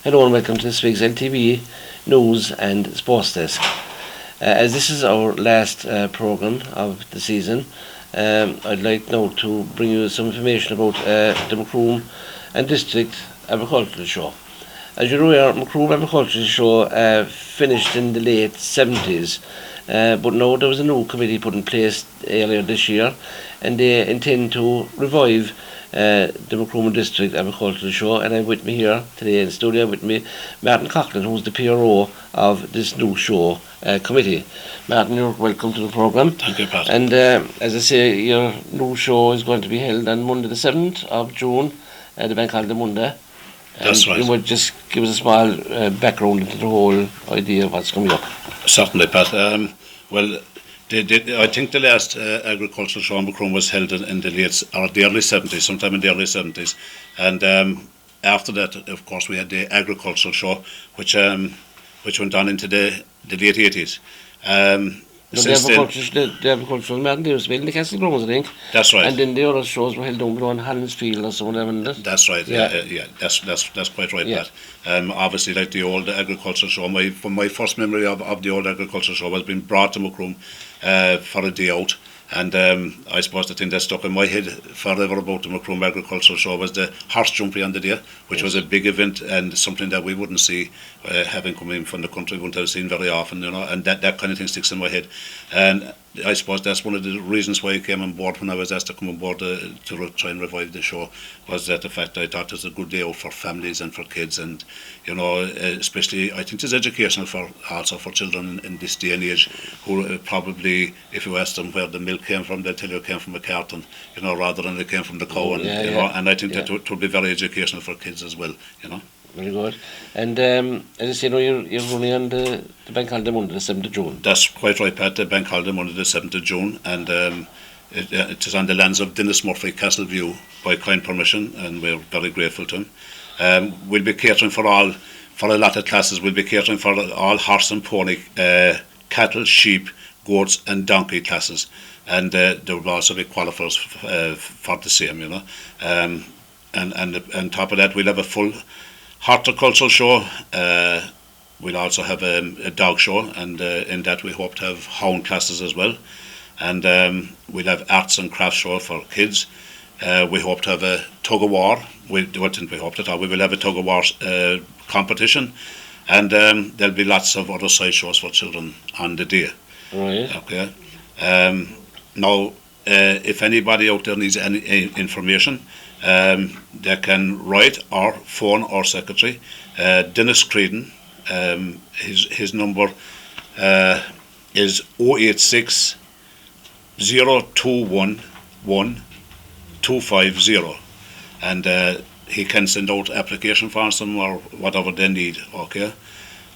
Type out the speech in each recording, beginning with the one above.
Hello and welcome to this week's LTV News and Sports Desk. As this is our last programme of the season, I'd like now to bring you some information about the Macroom and District Agricultural Show. As you're aware, Macroom Agricultural Show finished in the late 70s, but now there was a new committee put in place earlier this year, and they intend to revive the Macroom District Agricultural Show. And I'm with me here today in the studio with me Martin Coughlin, who's the PRO of this new show committee. Martin, you're welcome to the programme. Thank you, Pat. And as I say, your new show is going to be held on Monday the 7th of June, the bank holiday Monday. That's right. You might just give us a small background into the whole idea of what's coming up. Certainly, Pat. I think the last agricultural show in Macroom was held in the early 70s, sometime in the early 70s. And after that, of course, we had the agricultural show, which went on into the late 80s. The agricultural man, there was in the Castle Grounds, I think. That's right. And then the other shows were held down below on Hallinsfield or somewhere. That's right. Yeah. That's quite right, Yeah. Pat. Obviously, like the old agricultural show, my first memory of the old agricultural show was being brought to Macroom for a day out. And I suppose the thing that stuck in my head forever about the Macroom Agricultural Show was the horse jumping on the day, which was a big event and something that we wouldn't see, having come in from the country, wouldn't have seen very often, and that kind of thing sticks in my head. And I suppose that's one of the reasons why I came on board when I was asked to come on board to try and revive the show, was that the fact that I thought it was a good day out for families and for kids, and especially I think it's educational also for children in this day and age, who probably, if you ask them where the milk came from, they'll tell you it came from a carton, rather than it came from the cow, and I think that would be very educational for kids as well, Very good. And as I say, you're running on the bank holiday Monday, the 7th of June. That's quite right, Pat. The bank holiday Monday, the 7th of June, and it is on the lands of Dennis Murphy, Castleview, by kind permission, and we're very grateful to him. We'll be catering for a lot of classes. We'll be catering for all horse and pony, cattle, sheep, goats, and donkey classes, and there will also be qualifiers for the same, And on top of that, we'll have a full horticultural show. We'll also have a dog show, and in that we hope to have hound classes as well. And we'll have arts and crafts show for kids. We hope to have a tug of war. We will have a tug of war competition, and there'll be lots of other side shows for children on the day. Right. Okay. Now, if anybody out there needs any information, they can write or phone our secretary, Dennis Creedon. His number is 086 0211 250, and he can send out application forms to them or whatever they need. Okay.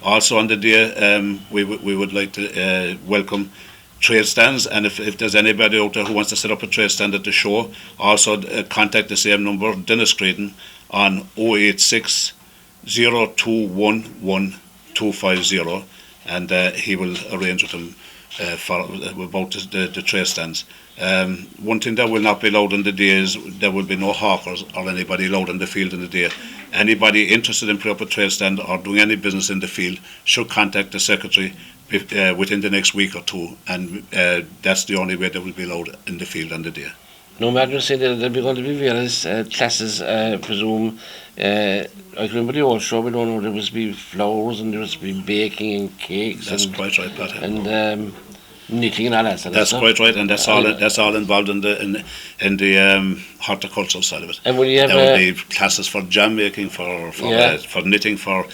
Also on the day, we would like to welcome trade stands, and if there's anybody out there who wants to set up a trade stand at the show, also contact the same number, Dennis Creedon, on 086 0211 250, and he will arrange with them about the trade stands. One thing that will not be allowed on the day is there will be no hawkers or anybody allowed in the field on the day. Anybody interested in putting up a trade stand or doing any business in the field should contact the secretary within the next week or two, and that's the only way they will be allowed in the field on the day. No matter say that there'll be going to be various classes, presume. I can remember the old show, we don't know, there was be flowers and there was be baking and cakes. That's quite right, Pat. And knitting and all that. That's quite right, and that's all involved in the horticultural side of it. And will you have there will be classes for jam making, for knitting, for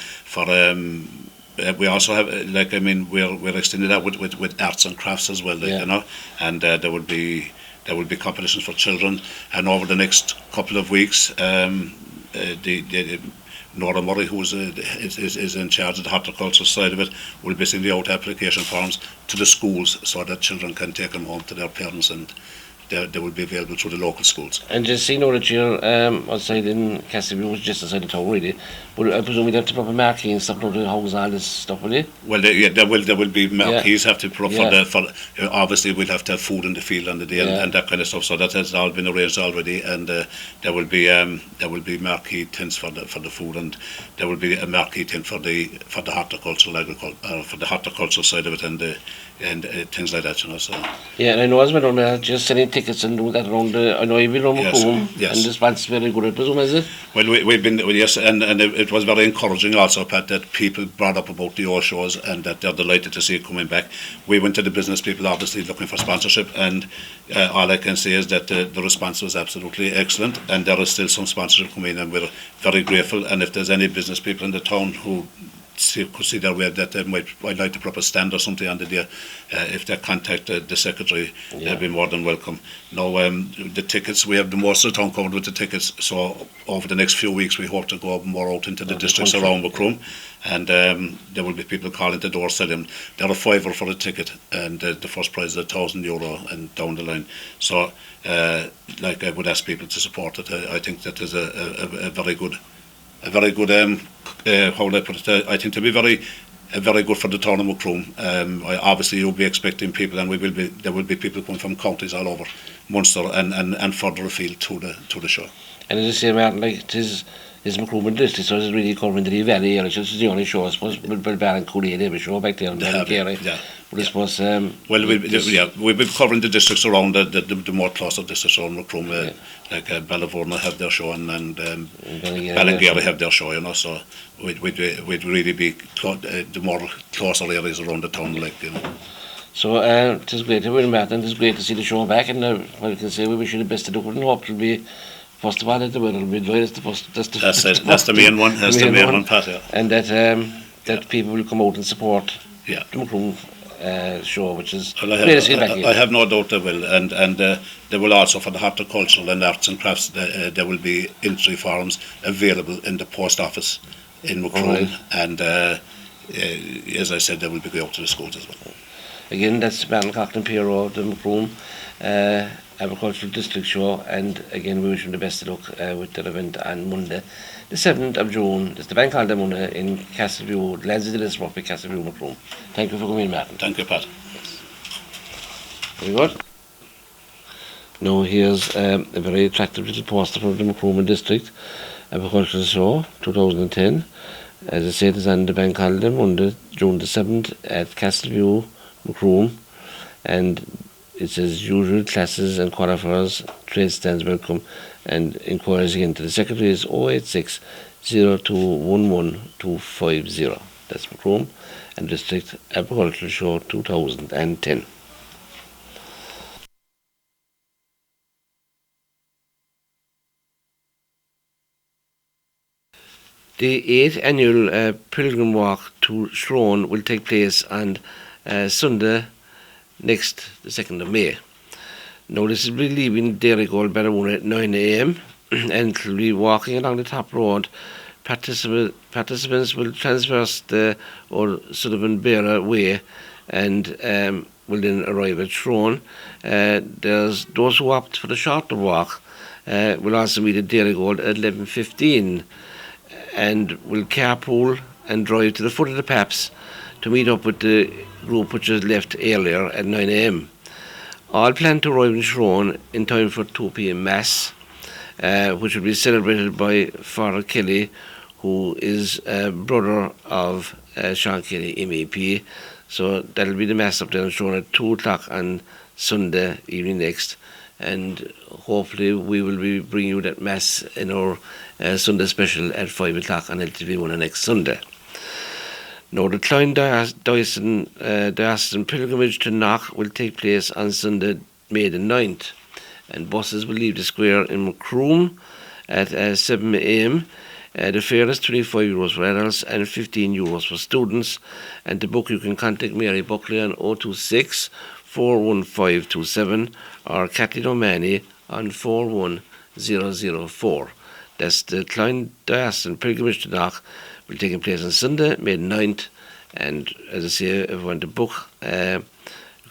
we also have we're extending that with arts and crafts as well, and there will be competitions for children, and over the next couple of weeks, Nora Murray, who is in charge of the horticultural side of it, will be sending out application forms to the schools so that children can take them home to their parents and they will be available through the local schools. And just so you know that you're outside in Castleview, which is just outside the town, really. But I presume you'd have to put up a marquee and stuff, to house all this stuff, will you? Well, there will be marquees have to put up for obviously we'll have to have food in the field on the day and that kind of stuff. So that has all been arranged already, and there will be marquee tents for the food, and there will be a marquee tent for the horticultural for the horticultural side of it, and things like that, you know. So yeah, and I know as well, just selling tickets and do that around. I know you've been around home, and the response is very good, I presume, is it? Well, we've been yes, and it was very encouraging also, Pat, that people brought up about the old shows and that they're delighted to see it coming back. We went to the business people obviously looking for sponsorship, and all I can say is that the response was absolutely excellent, and there is still some sponsorship coming in, and we're very grateful. And if there's any business people in the town who could see their way that they might like to put up a stand or something on the day, if they contact the secretary, they'll be more than welcome. Now, the tickets, we have the most of the town covered with the tickets, so over the next few weeks we hope to go more out into the districts around Macroom, and there will be people calling the door selling. They're a fiver for a ticket, and the first prize is €1,000 and down the line. So like I would ask people to support it. I think that is a very good how would I put it? I think to be very good for the town of Macroom. Obviously, you'll be expecting people, and there will be people coming from counties all over Munster and further afield to the show. And as I say, Martin, like it's Macroom and district, so it's really covering the Lee Valley area. It's the only show, I suppose. Bilbao and Cooley, they have a show back there in Ballycarry. But I suppose well, we've been covering the districts around the more closer districts around Macroom, like Ballyvorna have their show, and Ballycarry have their show, you know. So we'd really be the more closer areas around the town, like, you know. So it is great to win, Martin. It is great to see the show back, and I can say we wish you the best of luck, and hope it will be. First of all, that the weather will be dry. That's the main one. That's the main one, Pat. Yeah. And that people will come out and support the Macroom show, which is great to see back here. I have no doubt they will, and they will also, for the horticultural and arts and crafts, there will be entry forms available in the post office in Macroom, and as I said, they will be going out to the schools as well. Again, that's Martin Coughlin, PRO of the Macroom Agricultural District Show, and again we wish them the best of luck with the event on Monday, the 7th of June. It's the bank holiday Monday in Castleview, Lads of the Lisbon, Castleview, Macroom. Thank you for coming, Martin. Thank you, Pat. Very good. Now here's a very attractive little poster from the Macroom District Agricultural Show 2010. As I said, it's on the bank holiday Monday, June the 7th at Castleview, Macroom, and it says usual classes and qualifiers, trade stands welcome, and inquiries again to the secretary is 086 0211 250. That's Macroom and District Agricultural Show 2010. The 8th annual Pilgrim Walk to Shrone will take place on Sunday, next, the 2nd of May. Now this will be leaving Derrygold Barrow at 9 a.m. and will be walking along the top road. Participants will traverse the Sullivan Bearer Way and will then arrive at Shrone. There's those who opt for the shorter walk will also meet at Derrygold at 11:15 and will carpool and drive to the foot of the Paps to meet up with the group which was left earlier at 9 a.m. All plan to arrive in Shrone in time for 2 p.m. Mass, which will be celebrated by Father Kelly, who is a brother of Sean Kelly, MEP. So that'll be the Mass up there in Shrone at 2 o'clock on Sunday evening next. And hopefully we will be bringing you that Mass in our Sunday special at 5 o'clock on LTV on the next Sunday. Now, the Clyne Diocesan pilgrimage to Knock will take place on Sunday, May the 9th, and buses will leave the square in Macroom at 7 a.m. The fare is €25 for adults and €15 for students, and to book you can contact Mary Buckley on 026 41527 or Kathleen O'Mahony on 41004. That's the Clyne Diocesan pilgrimage to Knock. Will take place on Sunday, May 9th, and as I say, if you want to book, you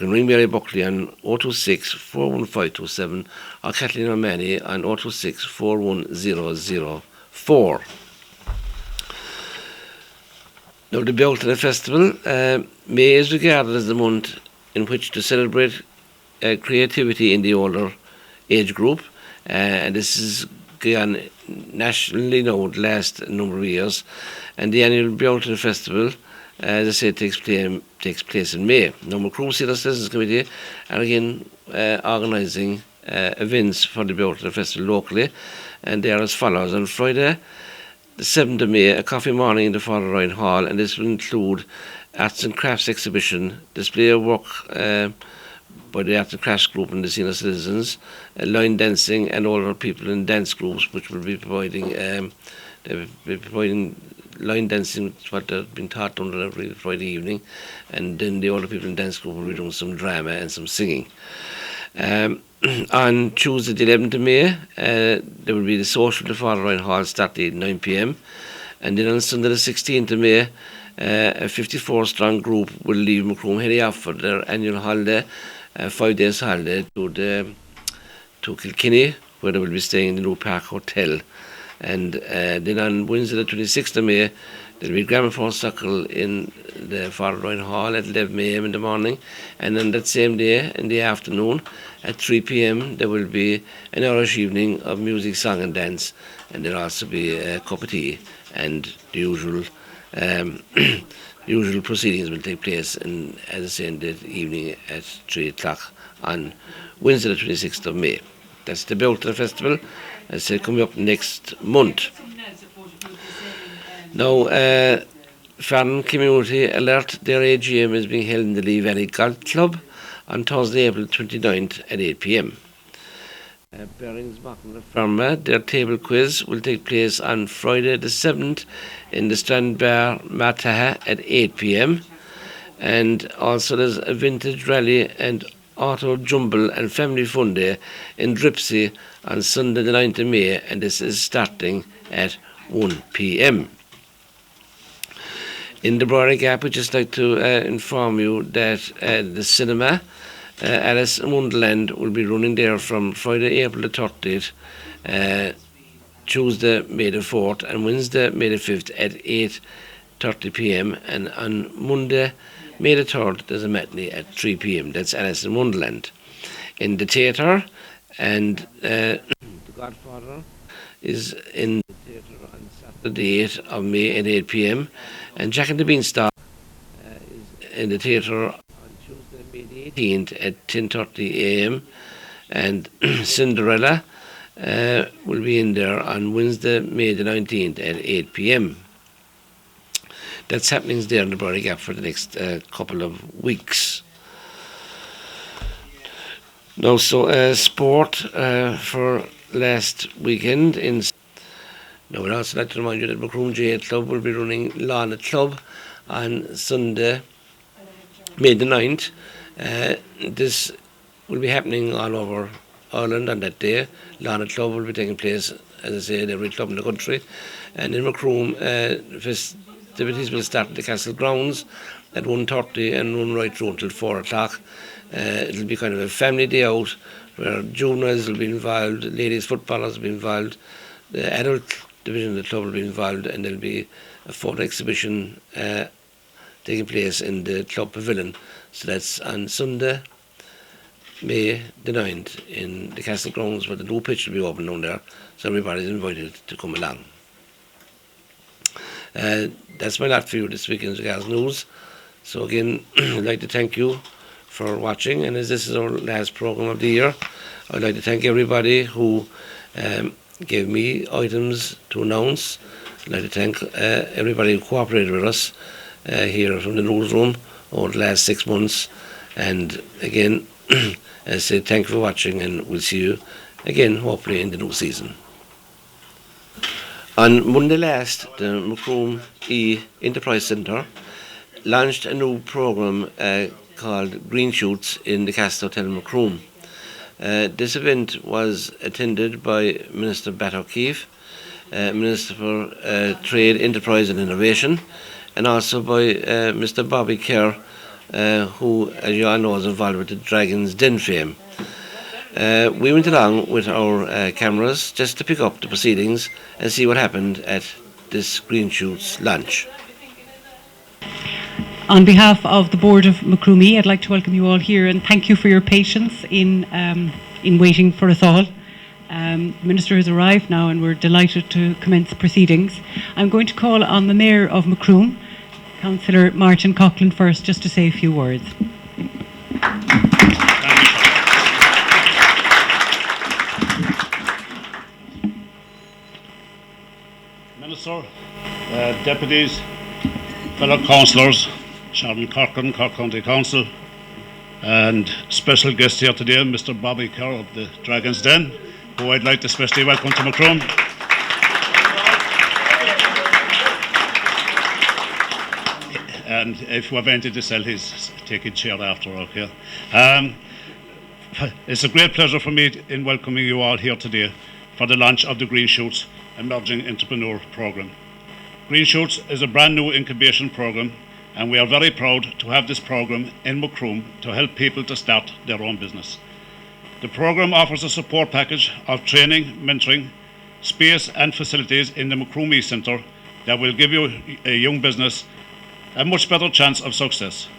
You can ring Mary Buckley on 026 41527 or Kathleen O'Mahony on 026 41004. Now, the Bealtaine Festival, May is regarded as the month in which to celebrate creativity in the older age group, and this is gone nationally now the last number of years. And the annual Bealtaine Festival, as I said, takes place in May. Now, Macroom Senior Citizens Committee are again organising events for the Bealtaine Festival locally, and they are as follows. On Friday, the 7th of May, a coffee morning in the Father Ryan Hall, and this will include arts and crafts exhibition, display of work by the Arts and Crafts Group and the Senior Citizens, line dancing, and older people in dance groups, which will be providing line dancing, which is what they've been taught under every Friday evening, and then the older people in dance group will be doing some drama and some singing. On Tuesday the 11th of May, there will be the social at the Father Ryan Hall starting at 9 p.m. And then on Sunday the 16th of May, a 54-strong group will leave Macroom heading off for their annual holiday, 5 days holiday, to Kilkenny, where they will be staying in the New Park Hotel. And then on Wednesday the 26th of May, there will be gramophone circle in the Father Ryan Hall at 11 a.m. in the morning, and on that same day in the afternoon at 3 p.m. there will be an Irish evening of music, song and dance, and there will also be a cup of tea, and the usual proceedings will take place in, as I say, in the evening at 3 o'clock on Wednesday the 26th of May. That's the Bealtaine Festival, as I said, coming up next month. Now, Farn Community Alert, their AGM is being held in the Lee Valley Golf Club on Thursday, April 29th at 8 p.m. Berringsbacken Farmer, their table quiz will take place on Friday the 7th in the Strand Bar Mataha at 8 p.m. And also there's a vintage rally and auto jumble and family fun day in Dripsey on Sunday the 9th of May, and this is starting at 1 p.m. In the Brownie Gap, we'd just like to inform you that the cinema, Alice in Wonderland, will be running there from Friday, April the 30th, Tuesday, May the 4th, and Wednesday, May the 5th at 8:30 p.m. And on Monday, May the 3rd, there's a matinee at 3 p.m. That's Alice in Wonderland. In the theatre, and The Godfather is in the theatre on Saturday, 8th of May at 8 p.m. And Jack and the Beanstalk is in the theatre on Tuesday, May the 18th at 10:30 a.m. And Cinderella will be in there on Wednesday, May the 19th at 8 p.m. That's happening there in the Brownie Gap for the next couple of weeks. Now, so sport for last weekend in. Now, we'd also like to remind you that Macroom GA Club will be running Lawn at Club on Sunday, May the 9th. This will be happening all over Ireland on that day. Lawn at Club will be taking place, as I say, in every club in the country. And in Macroom, festivities will start at the Castle Grounds at 1:30 and run right through until 4 o'clock. It'll be kind of a family day out where juveniles will be involved, ladies footballers will be involved, the adult division of the club will be involved, and there'll be a photo exhibition taking place in the club pavilion. So that's on Sunday, May the 9th in the Castle Grounds, where the new pitch will be open down there, so everybody's invited to come along. That's my lot for you this week in regards news. So again, I'd like to thank you for watching, and as this is our last program of the year, I'd like to thank everybody who gave me items to announce. I'd like to thank everybody who cooperated with us here from the newsroom over the last 6 months. And again, I say thank you for watching, and we'll see you again hopefully in the new season. On Monday last, the Macroom Enterprise Centre launched a new programme called Green Shoots in the Castle Hotel Macroom. This event was attended by Minister Bat O'Keefe, Minister for Trade, Enterprise and Innovation, and also by Mr. Bobby Kerr, who, as you all know, is involved with the Dragon's Den fame. We went along with our cameras just to pick up the proceedings and see what happened at this Green Shoots launch. On behalf of the board of Macroomie, I'd like to welcome you all here and thank you for your patience in waiting for us all. The Minister has arrived now and we're delighted to commence proceedings. I'm going to call on the Mayor of Macroom, Councillor Martin Coughlin, first, just to say a few words. Minister, deputies, fellow councillors, Sharon Corcoran, Cork County Council, and special guest here today, Mr. Bobby Kerr of the Dragon's Den, who I'd like to especially welcome to Macroom. And if you have anything to sell, he's taking chair after, okay? It's a great pleasure for me in welcoming you all here today for the launch of the Green Shoots Emerging Entrepreneur Programme. Green Shoots is a brand new incubation programme, and we are very proud to have this programme in Macroom to help people to start their own business. The programme offers a support package of training, mentoring, space and facilities in the Macroomie Centre that will give you a young business a much better chance of success.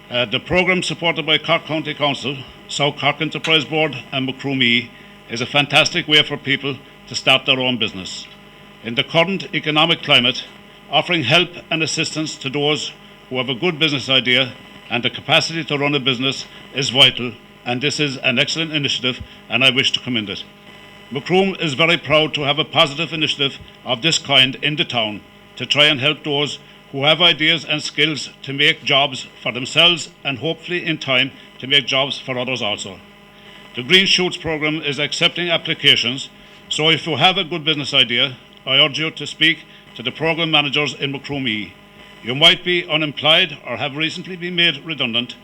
The programme, supported by Cork County Council, South Cork Enterprise Board and Macroomie, is a fantastic way for people to start their own business. In the current economic climate, offering help and assistance to those who have a good business idea and the capacity to run a business is vital, and this is an excellent initiative and I wish to commend it. Macroom is very proud to have a positive initiative of this kind in the town to try and help those who have ideas and skills to make jobs for themselves and hopefully in time to make jobs for others also. The Green Shoots programme is accepting applications, so if you have a good business idea, I urge you to speak to the programme managers in Macroomie. You might be unemployed or have recently been made redundant,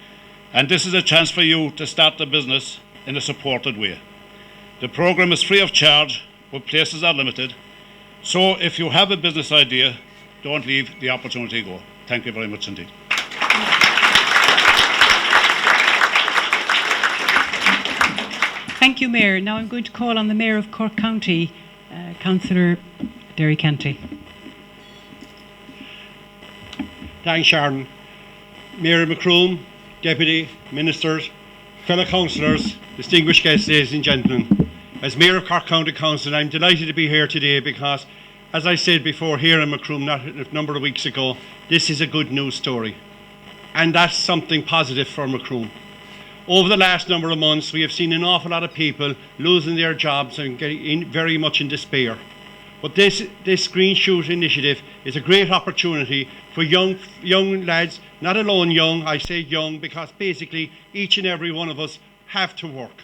and this is a chance for you to start a business in a supported way. The programme is free of charge, but places are limited, so if you have a business idea, don't leave the opportunity go. Thank you very much indeed. Thank you, Mayor. Now I'm going to call on the Mayor of Cork County, Councillor Derry Canty. Thanks, Sharon. Mayor of Macroom, Deputy, Ministers, fellow councillors, distinguished guests, ladies and gentlemen. As Mayor of Cork County Council, I'm delighted to be here today because, as I said before here in Macroom not a number of weeks ago, this is a good news story. And that's something positive for Macroom. Over the last number of months, we have seen an awful lot of people losing their jobs and getting very much in despair. But this Green Shoot initiative is a great opportunity for young lads, not alone young, I say young because basically each and every one of us have to work.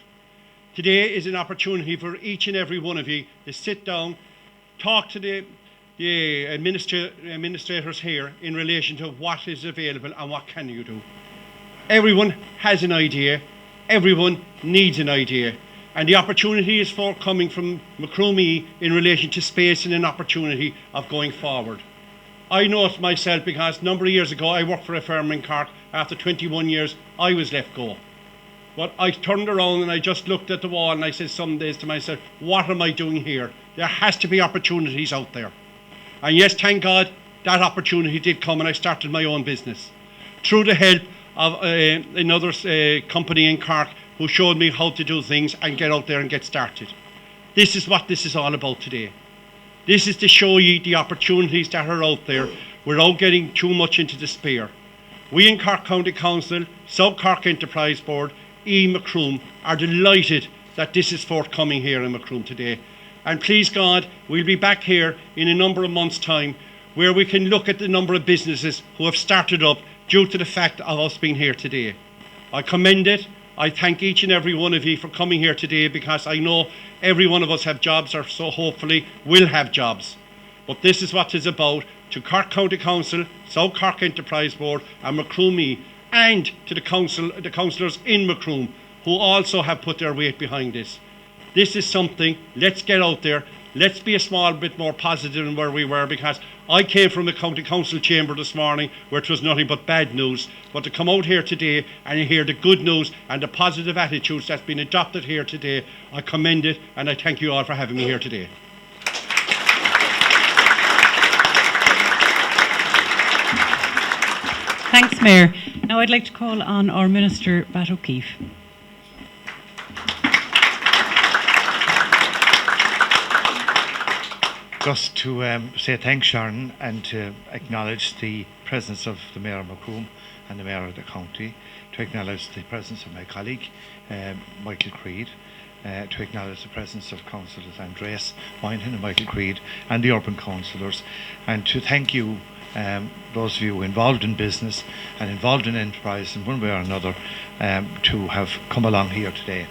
Today is an opportunity for each and every one of you to sit down, talk to the administrators here in relation to what is available and what can you do. Everyone has an idea, everyone needs an idea. And the opportunity is forthcoming from Macroomie in relation to space and an opportunity of going forward. I know it myself because a number of years ago I worked for a firm in Cork. After 21 years I was let go. But I turned around and I just looked at the wall and I said some days to myself, what am I doing here? There has to be opportunities out there. And yes, thank God that opportunity did come and I started my own business. Through the help of another company in Cork who showed me how to do things and get out there and get started. This is what this is all about today. This is to show you the opportunities that are out there without getting too much into despair. We in Cork County Council, South Cork Enterprise Board, Macroom are delighted that this is forthcoming here in Macroom today. And please God, we'll be back here in a number of months' time where we can look at the number of businesses who have started up due to the fact of us being here today. I commend it. I thank each and every one of you for coming here today because I know every one of us have jobs or so hopefully will have jobs. But this is what it's about to Cork County Council, South Cork Enterprise Board and Macroomie and to the councillors in Macroom who also have put their weight behind this. This is something, let's get out there, let's be a small bit more positive than where we were, because I came from the county council chamber this morning where it was nothing but bad news. But to come out here today and hear the good news and the positive attitudes that's been adopted here today, I commend it, and I thank you all for having me here today. Thanks, Mayor. Now I'd like to call on our Minister, Pat O'Keefe. Just to say thanks, Sharon, and to acknowledge the presence of the Mayor of Macroom and the Mayor of the County, to acknowledge the presence of my colleague, Michael Creed, to acknowledge the presence of Councillors Andreas Moynihan and Michael Creed and the urban councillors, and to thank you, those of you involved in business and involved in enterprise in one way or another, to have come along here today.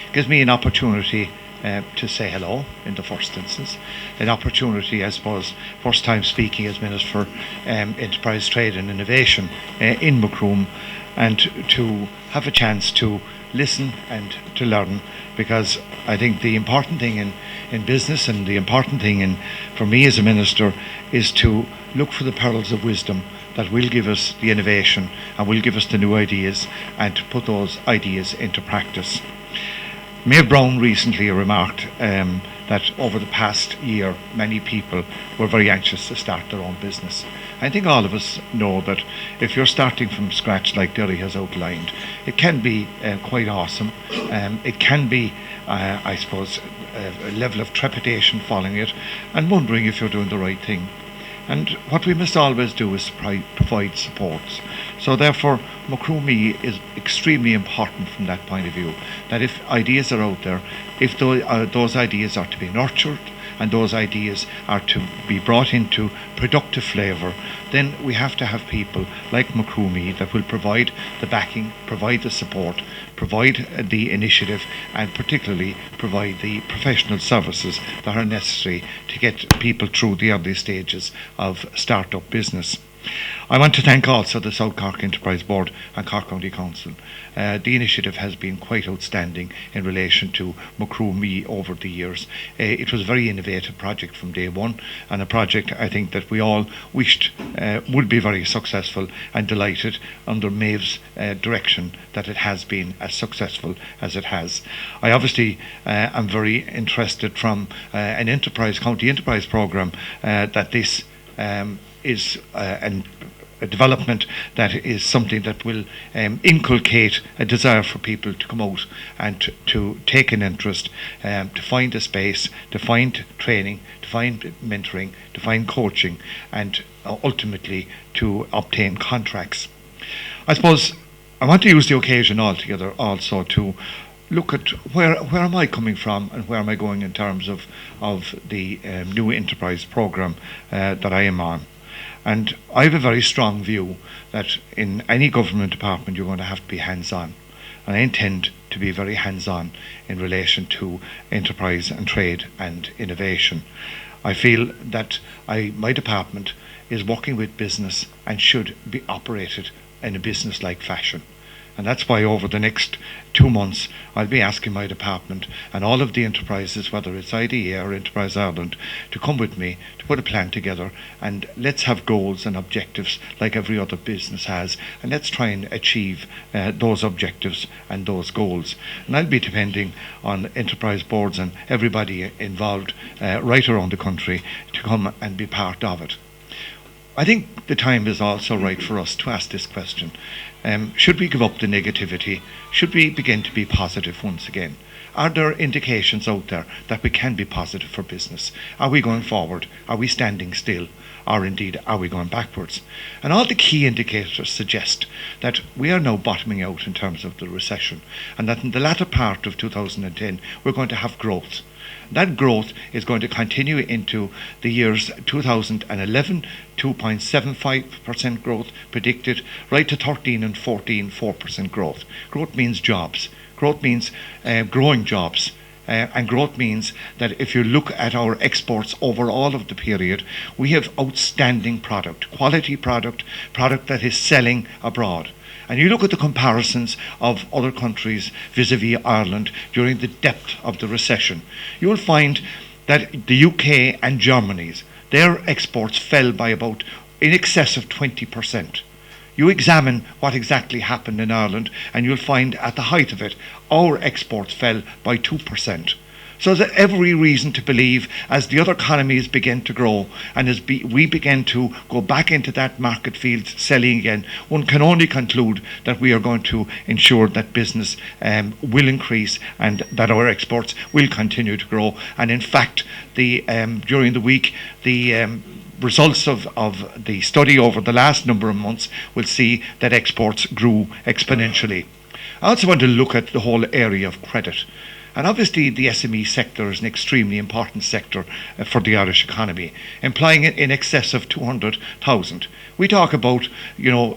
It gives me an opportunity to say hello in the first instance, an opportunity, I suppose, first time speaking as Minister for Enterprise, Trade and Innovation in Macroom, and to have a chance to listen and to learn, because I think the important thing in business and the important thing for me as a Minister is to look for the pearls of wisdom that will give us the innovation and will give us the new ideas, and to put those ideas into practice. Mayor Brown recently remarked that over the past year many people were very anxious to start their own business. I think all of us know that if you're starting from scratch like Derry has outlined, it can be quite awesome. It can be, I suppose, a level of trepidation following it and wondering if you're doing the right thing. And what we must always do is provide supports. So therefore, Macroom is extremely important from that point of view, that if ideas are out there, if those ideas are to be nurtured and those ideas are to be brought into productive flavour, then we have to have people like Macroom that will provide the backing, provide the support, provide the initiative, and particularly provide the professional services that are necessary to get people through the early stages of start-up business. I want to thank also the South Cork Enterprise Board and Cork County Council. The initiative has been quite outstanding in relation to Macroom over the years. It was a very innovative project from day one, and a project I think that we all wished would be very successful, and delighted under Maeve's direction that it has been as successful as it has. I obviously am very interested from an county enterprise programme that this is a development that is something that will inculcate a desire for people to come out and to take an interest, to find a space, to find training, to find mentoring, to find coaching, and ultimately to obtain contracts. I suppose I want to use the occasion altogether also to look at where am I coming from and where am I going in terms of the new enterprise programme that I am on. And I have a very strong view that in any government department you're going to have to be hands-on. And I intend to be very hands-on in relation to enterprise and trade and innovation. I feel that my department is working with business and should be operated in a business-like fashion. And that's why over the next 2 months I'll be asking my department and all of the enterprises, whether it's IDA or Enterprise Ireland, to come with me to put a plan together, and let's have goals and objectives like every other business has, and let's try and achieve those objectives and those goals. And I'll be depending on enterprise boards and everybody involved right around the country to come and be part of it. I think the time is also right for us to ask this question. Should we give up the negativity? Should we begin to be positive once again? Are there indications out there that we can be positive for business? Are we going forward? Are we standing still? Or indeed, are we going backwards? And all the key indicators suggest that we are now bottoming out in terms of the recession, and that in the latter part of 2010, we're going to have growth. That growth is going to continue into the years 2011, 2.75% growth predicted, right to 13 and 14, 4% growth. Growth means jobs. Growth means growing jobs. And growth means that if you look at our exports over all of the period, we have outstanding product, quality product that is selling abroad. And you look at the comparisons of other countries vis-a-vis Ireland during the depth of the recession, you will find that the UK and Germany's, their exports fell by about in excess of 20%. You examine what exactly happened in Ireland and you'll find at the height of it, our exports fell by 2%. So there's every reason to believe as the other economies begin to grow and as we begin to go back into that market field selling again, one can only conclude that we are going to ensure that business will increase and that our exports will continue to grow. And in fact, during the week, the results of the study over the last number of months will see that exports grew exponentially. I also want to look at the whole area of credit. And obviously the SME sector is an extremely important sector for the Irish economy, employing in excess of 200,000. We talk about,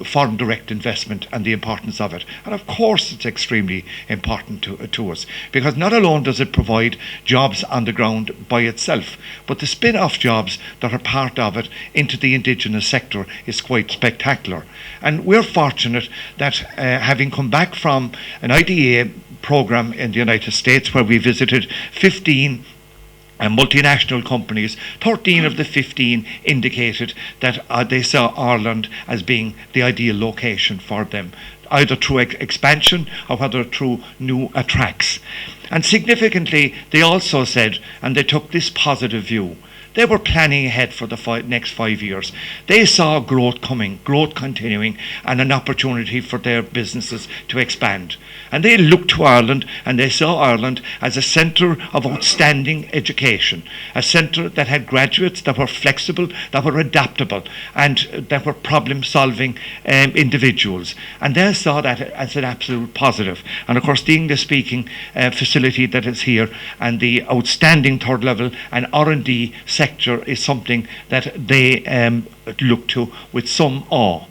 foreign direct investment and the importance of it. And of course it's extremely important to us, because not alone does it provide jobs on the ground by itself, but the spin-off jobs that are part of it into the indigenous sector is quite spectacular. And we're fortunate that having come back from an IDA program in the United States where we visited 15 multinational companies, 13 of the 15 indicated that they saw Ireland as being the ideal location for them, either through expansion or whether through new attracts. And significantly, they also said, and they took this positive view, they were planning ahead for the next 5 years. They saw growth coming, growth continuing, and an opportunity for their businesses to expand. And they looked to Ireland and they saw Ireland as a centre of outstanding education, a centre that had graduates that were flexible, that were adaptable, and that were problem-solving individuals. And they saw that as an absolute positive. And of course, the English-speaking facility that is here and the outstanding third level and R&D sector is something that they look to with some awe.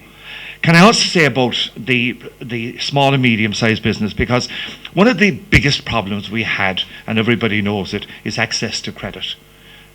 Can I also say about the small and medium-sized business, because one of the biggest problems we had, and everybody knows it, is access to credit.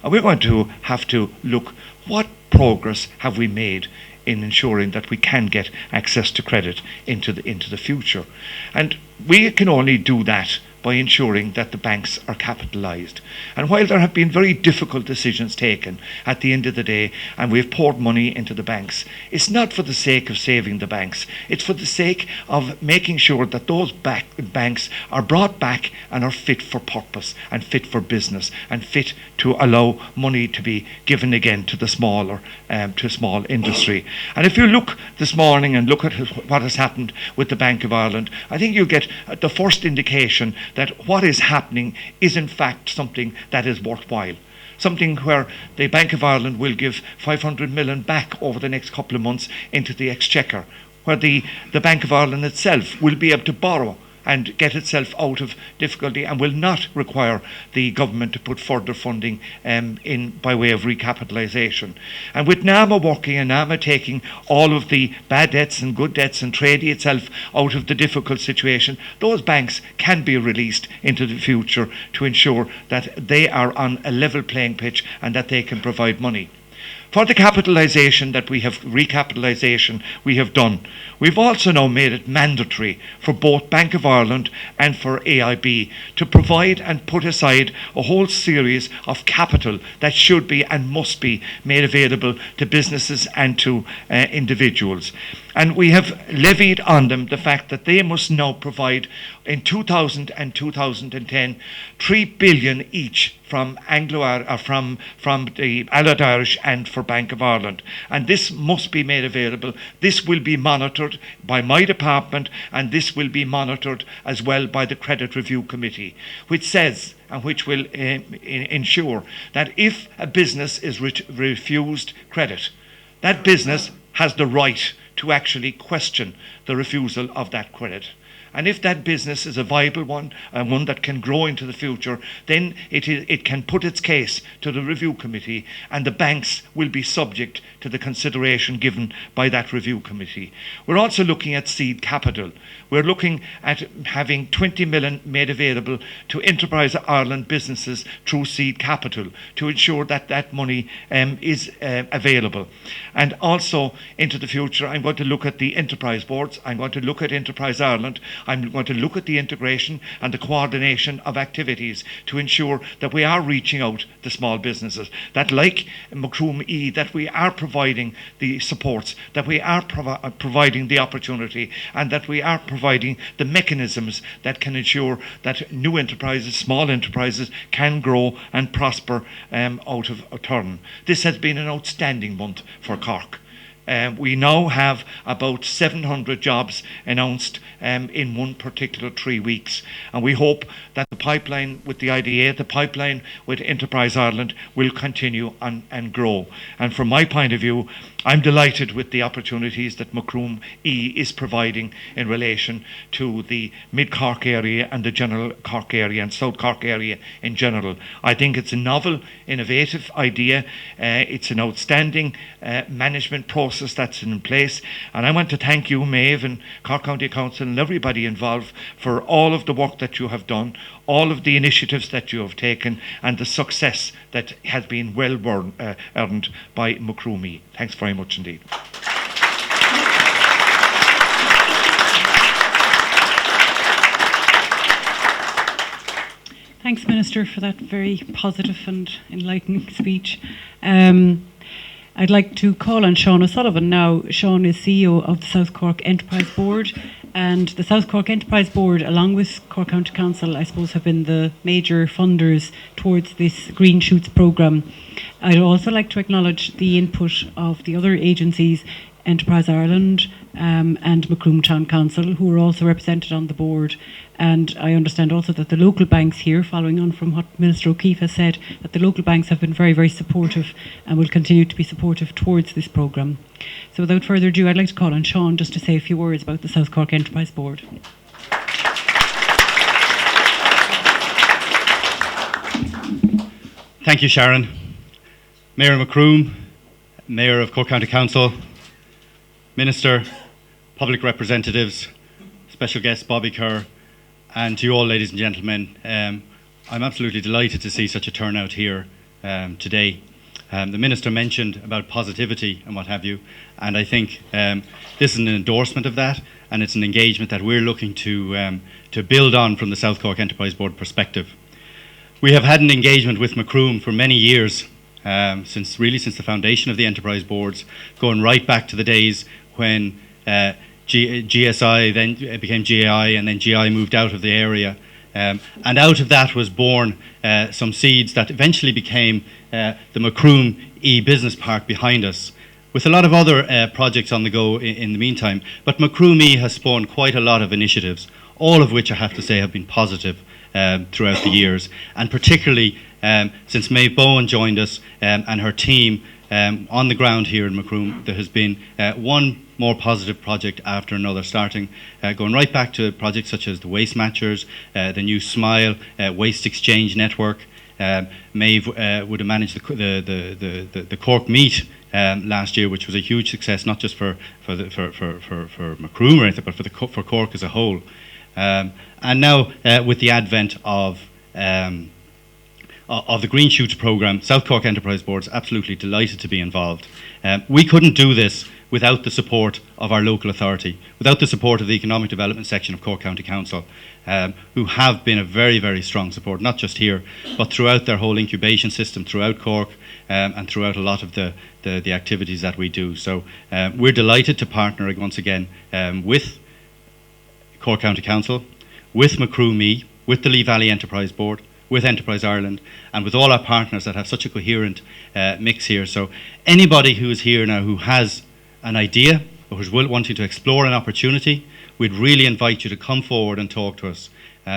And we're going to have to look, what progress have we made in ensuring that we can get access to credit into the future? And we can only do that by ensuring that the banks are capitalised. And while there have been very difficult decisions taken at the end of the day, and we've poured money into the banks, it's not for the sake of saving the banks. It's for the sake of making sure that those banks are brought back and are fit for purpose and fit for business and fit to allow money to be given again to the smaller, to small industry. And if you look this morning and look at what has happened with the Bank of Ireland, I think you'll get the first indication that what is happening is in fact something that is worthwhile. Something where the Bank of Ireland will give 500 million back over the next couple of months into the Exchequer, where the Bank of Ireland itself will be able to borrow and get itself out of difficulty and will not require the government to put further funding in by way of recapitalisation. And with NAMA working and NAMA taking all of the bad debts and good debts and trading itself out of the difficult situation, those banks can be released into the future to ensure that they are on a level playing pitch and that they can provide money. For the recapitalisation we have done, we've also now made it mandatory for both Bank of Ireland and for AIB to provide and put aside a whole series of capital that should be and must be made available to businesses and to individuals. And we have levied on them the fact that they must now provide in 2000 and 2010 3 billion each from from the Allied Irish and for Bank of Ireland. And this must be made available. This will be monitored by my department, and this will be monitored as well by the Credit Review Committee, which says and which will ensure that if a business is refused credit, that business has the right to actually question the refusal of that credit. And if that business is a viable one, and one that can grow into the future, then it can put its case to the review committee, and the banks will be subject to the consideration given by that review committee. We're also looking at seed capital. We're looking at having 20 million made available to Enterprise Ireland businesses through seed capital to ensure that that money is available. And also into the future, I'm going to look at the enterprise boards. I'm going to look at Enterprise Ireland. I'm going to look at the integration and the coordination of activities to ensure that we are reaching out to small businesses, that like Macroom E, that we are providing the supports, that we are providing the opportunity, and that we are providing the mechanisms that can ensure that new enterprises, small enterprises, can grow and prosper out of a turn. This has been an outstanding month for Cork. We now have about 700 jobs announced in one particular 3 weeks, and we hope that the pipeline with the IDA, the pipeline with Enterprise Ireland will continue and grow. And from my point of view, I'm delighted with the opportunities that Macroom E is providing in relation to the Mid-Cork area and the general Cork area and South Cork area in general. I think it's a novel, innovative idea. It's an outstanding management process that's in place. And I want to thank you, Maeve, and Cork County Council and everybody involved for all of the work that you have done, all of the initiatives that you have taken, and the success that has been well earned by Macroom E. Thanks very much indeed. Thanks, Minister, for that very positive and enlightening speech. I'd like to call on Sean O'Sullivan now. Sean is CEO of the South Cork Enterprise Board, and the South Cork Enterprise Board, along with Cork County Council, I suppose, have been the major funders towards this Green Shoots programme. I'd also like to acknowledge the input of the other agencies, Enterprise Ireland and Macroom Town Council, who are also represented on the board. And I understand also that the local banks here, following on from what Minister O'Keefe has said, that the local banks have been very, very supportive and will continue to be supportive towards this programme. So without further ado, I'd like to call on Sean just to say a few words about the South Cork Enterprise Board. Thank you, Sharon. Mayor Macroom, Mayor of Cork County Council, Minister, public representatives, special guest Bobby Kerr, and to you all, ladies and gentlemen, I'm absolutely delighted to see such a turnout here today. The Minister mentioned about positivity and what have you, and I think this is an endorsement of that, and it's an engagement that we're looking to build on from the South Cork Enterprise Board perspective. We have had an engagement with Macroom for many years, since the foundation of the Enterprise Boards, going right back to the days when GSI then became GI, and then GI moved out of the area. And out of that was born some seeds that eventually became the Macroom E-Business Park behind us, with a lot of other projects on the go in the meantime. But Macroom E has spawned quite a lot of initiatives, all of which I have to say have been positive throughout the years, and particularly since Maeve Bowen joined us and her team on the ground here in Macroom, there has been one more positive project after another, starting going right back to projects such as the Waste Matchers, the new Smile Waste Exchange Network. Maeve would have managed the Cork Meet last year, which was a huge success, not just for Macroom or anything, but for Cork as a whole. And now with the advent of the Green Shoots programme, South Cork Enterprise Board is absolutely delighted to be involved. We couldn't do this without the support of our local authority, without the support of the Economic Development section of Cork County Council, who have been a very, very strong support, not just here, but throughout their whole incubation system, throughout Cork, and throughout a lot of the activities that we do. So we're delighted to partner once again with Cork County Council, with Macroom E, with the Lee Valley Enterprise Board, with Enterprise Ireland, and with all our partners that have such a coherent mix here. So anybody who is here now who has an idea or who's wanting to explore an opportunity, we'd really invite you to come forward and talk to us,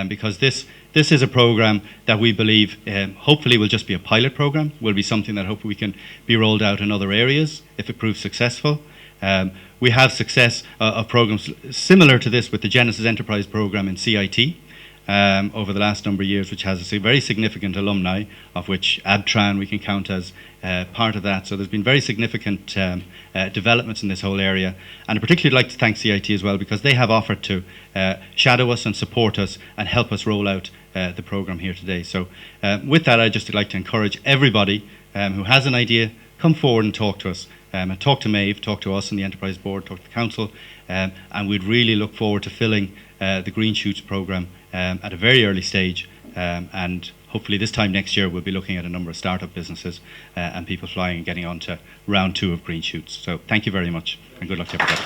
because this is a programme that we believe hopefully will just be a pilot programme, will be something that hopefully we can be rolled out in other areas if it proves successful. We have success of programmes similar to this with the Genesis Enterprise programme in CIT over the last number of years, which has a very significant alumni, of which Abtran we can count as part of that. So there's been very significant developments in this whole area, and I particularly like to thank CIT as well, because they have offered to shadow us and support us and help us roll out the programme here today. So with that, I'd just like to encourage everybody who has an idea, come forward and talk to us. Talk to Maeve, talk to us in the Enterprise Board, talk to the Council, and we'd really look forward to filling the Green Shoots programme at a very early stage, and hopefully this time next year we'll be looking at a number of startup businesses and people flying and getting on to round 2 of Green Shoots. So thank you very much and good luck to everybody.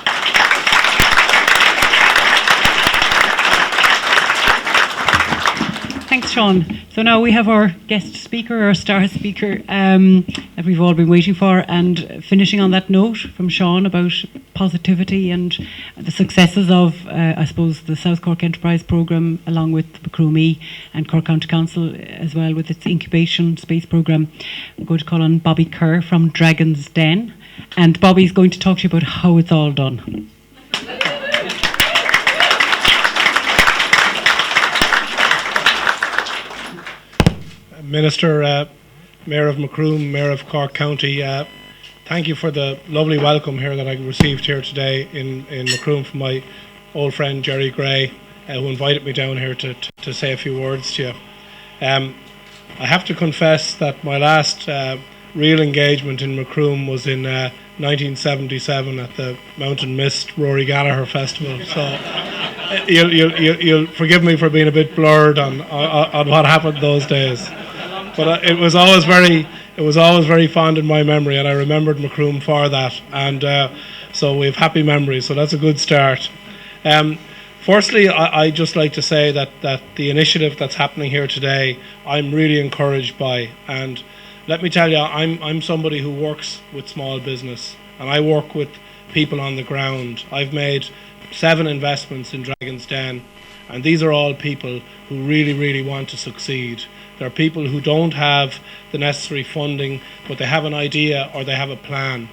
Thanks, Sean. So now we have our guest speaker, our star speaker, that we've all been waiting for. And finishing on that note from Sean about positivity and the successes of, I suppose, the South Cork Enterprise Programme, along with Macroom and Cork County Council as well with its incubation space programme. I'm going to call on Bobby Kerr from Dragon's Den. And Bobby's going to talk to you about how it's all done. Minister, Mayor of Macroom, Mayor of Cork County, thank you for the lovely welcome here that I received here today in Macroom from my old friend Jerry Gray, who invited me down here to say a few words to you. I have to confess that my last real engagement in Macroom was in 1977 at the Mountain Mist Rory Gallagher Festival. So you'll forgive me for being a bit blurred on what happened those days. But it was always very fond in my memory, and I remembered Macroom for that. And so we have happy memories. So that's a good start. Firstly, I just like to say that the initiative that's happening here today, I'm really encouraged by. And let me tell you, I'm somebody who works with small business, and I work with people on the ground. I've made 7 investments in Dragon's Den, and these are all people who really, really want to succeed. There are people who don't have the necessary funding, but they have an idea or they have a plan.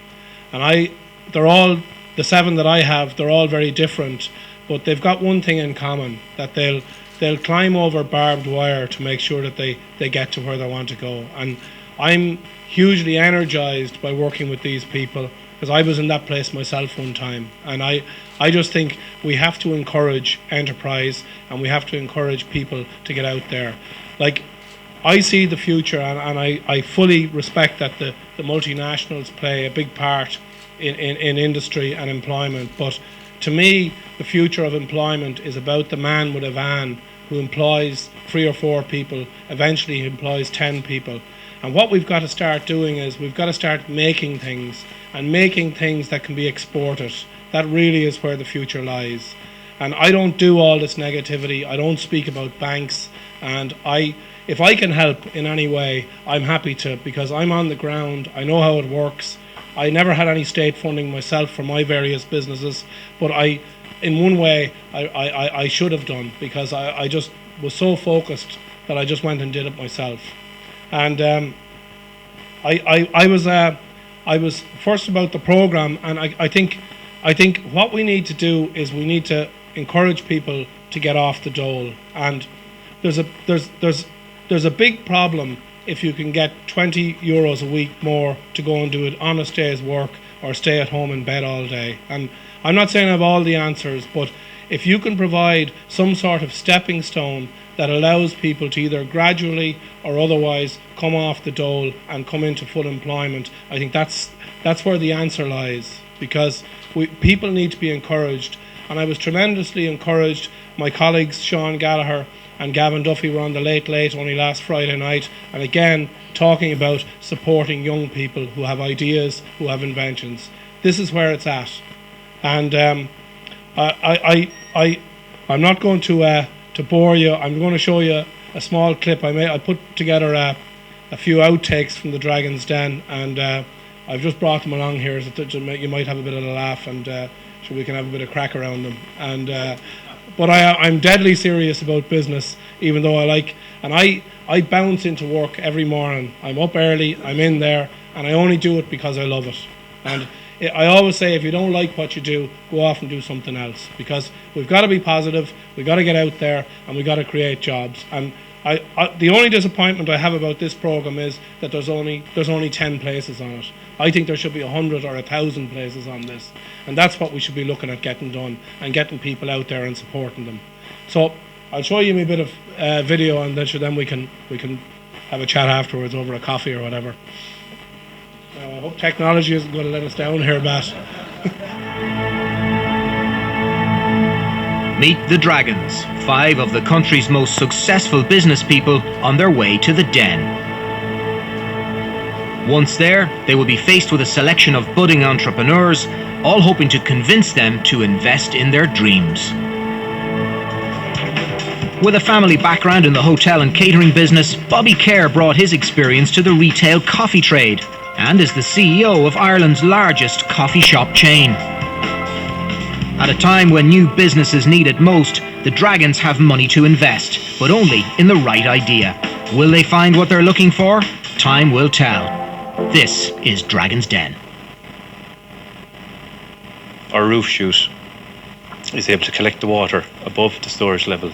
And they're all, the 7 that I have, they're all very different, but they've got one thing in common, that they'll climb over barbed wire to make sure that they get to where they want to go. And I'm hugely energized by working with these people, because I was in that place myself one time. And I just think we have to encourage enterprise, and we have to encourage people to get out there. Like, I see the future, and I fully respect that the multinationals play a big part in industry and employment. But to me, the future of employment is about the man with a van who employs 3 or 4 people, eventually he employs 10 people. And what we've got to start doing is we've got to start making things, and making things that can be exported. That really is where the future lies. And I don't do all this negativity. I don't speak about banks, and if I can help in any way, I'm happy to, because I'm on the ground, I know how it works. I never had any state funding myself for my various businesses, but in one way, I should have done, because I just was so focused that I just went and did it myself. And I was first about the programme, and I think what we need to do is we need to encourage people to get off the dole. And there's a big problem if you can get €20 a week more to go and do an honest day's work or stay at home in bed all day. And I'm not saying I have all the answers, but if you can provide some sort of stepping stone that allows people to either gradually or otherwise come off the dole and come into full employment, I think that's where the answer lies, because people need to be encouraged. And I was tremendously encouraged. My colleagues Sean Gallagher and Gavin Duffy were on the Late Late only last Friday night, and again talking about supporting young people who have ideas, who have inventions. This is where it's at. And I'm not going to bore you. I'm going to show you a small clip. I put together a few outtakes from the Dragon's Den, and I've just brought them along here so that you might have a bit of a laugh, and so we can have a bit of crack around them. And but I'm deadly serious about business, even though I bounce into work every morning. I'm up early, I'm in there, and I only do it because I love it. And I always say, if you don't like what you do, go off and do something else, because we've got to be positive, we've got to get out there, and we've got to create jobs. And the only disappointment I have about this programme is that there's only 10 places on it. I think there should be 100 or 1,000 places on this, and that's what we should be looking at getting done, and getting people out there and supporting them. So I'll show you a bit of video, and then we can have a chat afterwards over a coffee or whatever. I hope technology isn't going to let us down here, Matt. Meet the Dragons, 5 of the country's most successful business people on their way to the den. Once there, they will be faced with a selection of budding entrepreneurs, all hoping to convince them to invest in their dreams. With a family background in the hotel and catering business, Bobby Kerr brought his experience to the retail coffee trade and is the CEO of Ireland's largest coffee shop chain. At a time when new businesses need it most, the Dragons have money to invest, but only in the right idea. Will they find what they're looking for? Time will tell. This is Dragon's Den. Our roof chute is able to collect the water above the storage level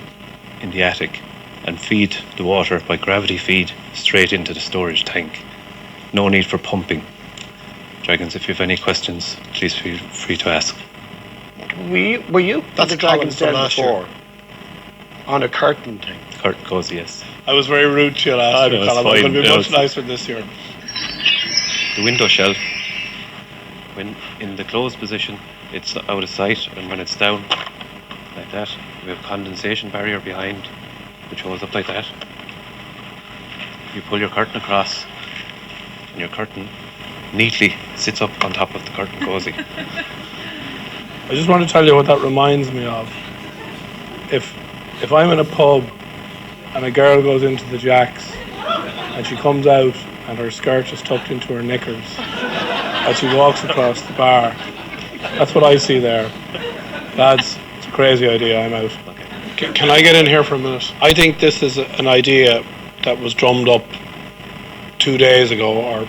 in the attic and feed the water by gravity feed straight into the storage tank. No need for pumping. Dragons, if you have any questions, please feel free to ask. Were you at the Dragon's Den before? On a curtain thing? The curtain goes, yes. I was very rude to you last year, Colin. I'm going to be much nicer this year. The window shelf, when in the closed position, it's out of sight, and when it's down like that, we have a condensation barrier behind, which holds up like that. You pull your curtain across, and your curtain neatly sits up on top of the curtain cozy. I just want to tell you what that reminds me of. If I'm in a pub and a girl goes into the Jacks and she comes out and her skirt is tucked into her knickers as she walks across the bar, that's what I see there. Lads, it's a crazy idea, I'm out. Can I get in here for a minute? I think this is an idea that was drummed up 2 days ago, or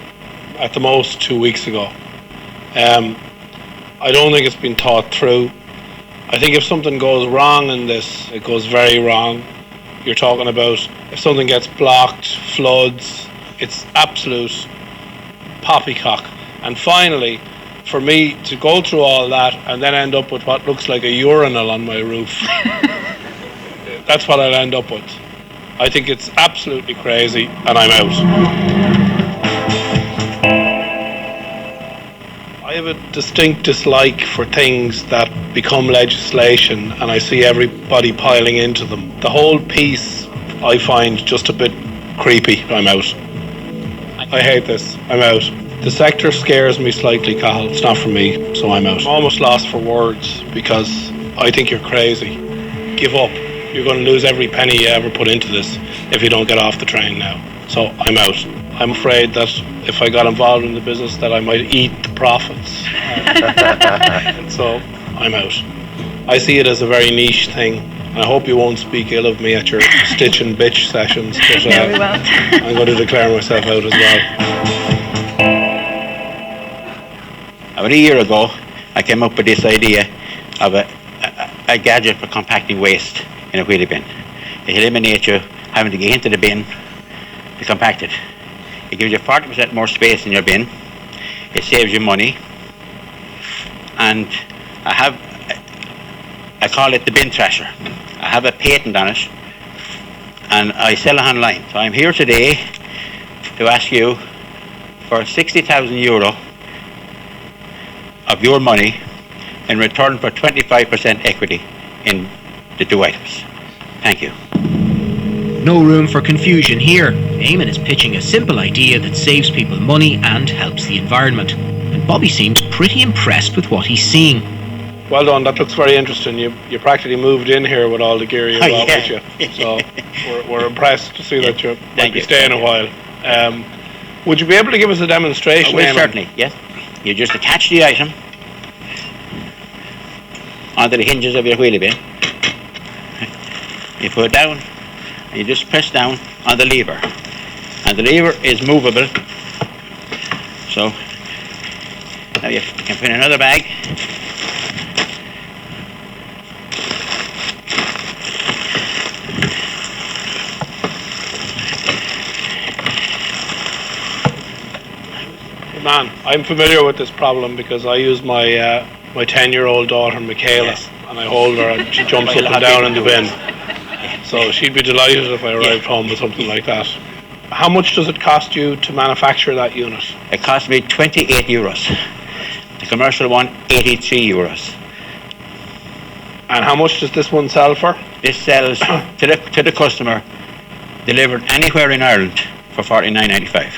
at the most 2 weeks ago. I don't think it's been thought through. I think if something goes wrong in this, it goes very wrong. You're talking about if something gets blocked, floods, it's absolute poppycock. And finally, for me to go through all that and then end up with what looks like a urinal on my roof, that's what I'll end up with. I think it's absolutely crazy, and I'm out. I have a distinct dislike for things that become legislation and I see everybody piling into them. The whole piece I find just a bit creepy. I'm out. I hate this. I'm out. The sector scares me slightly, Cathal. It's not for me, so I'm out. I'm almost lost for words because I think you're crazy. Give up. You're going to lose every penny you ever put into this if you don't get off the train now. So I'm out. I'm afraid that if I got involved in the business that I might eat the profits. So I'm out. I see it as a very niche thing. And I hope you won't speak ill of me at your stitch and bitch sessions. But, no, we won't. I'm going to declare myself out as well. About a year ago, I came up with this idea of a gadget for compacting waste in a wheelie bin. It eliminates you having to get into the bin to compact it. It gives you 40% more space in your bin. It saves you money. And I call it the bin thrasher. I have a patent on it and I sell it online. So I'm here today to ask you for €60,000 of your money in return for 25% equity in the 2 items. Thank you. No room for confusion here. Eamon is pitching a simple idea that saves people money and helps the environment. And Bobby seems pretty impressed with what he's seeing. Well done, that looks very interesting. You practically moved in here with all the gear you brought with you. So we're impressed to see that you might be staying a while. Would you be able to give us a demonstration? Oh, well, certainly, yes. You just attach the item onto the hinges of your wheelie bin. You put it down and you just press down on the lever. And the lever is movable. So now you can put in another bag. Man, I'm familiar with this problem because I use my 10-year-old daughter Michaela, and I hold her and she jumps up and down in the bin. So she'd be delighted if I arrived home with something like that. How much does it cost you to manufacture that unit? It cost me €28. The commercial one, €83. And how much does this one sell for? This sells to the customer, delivered anywhere in Ireland for $49.95.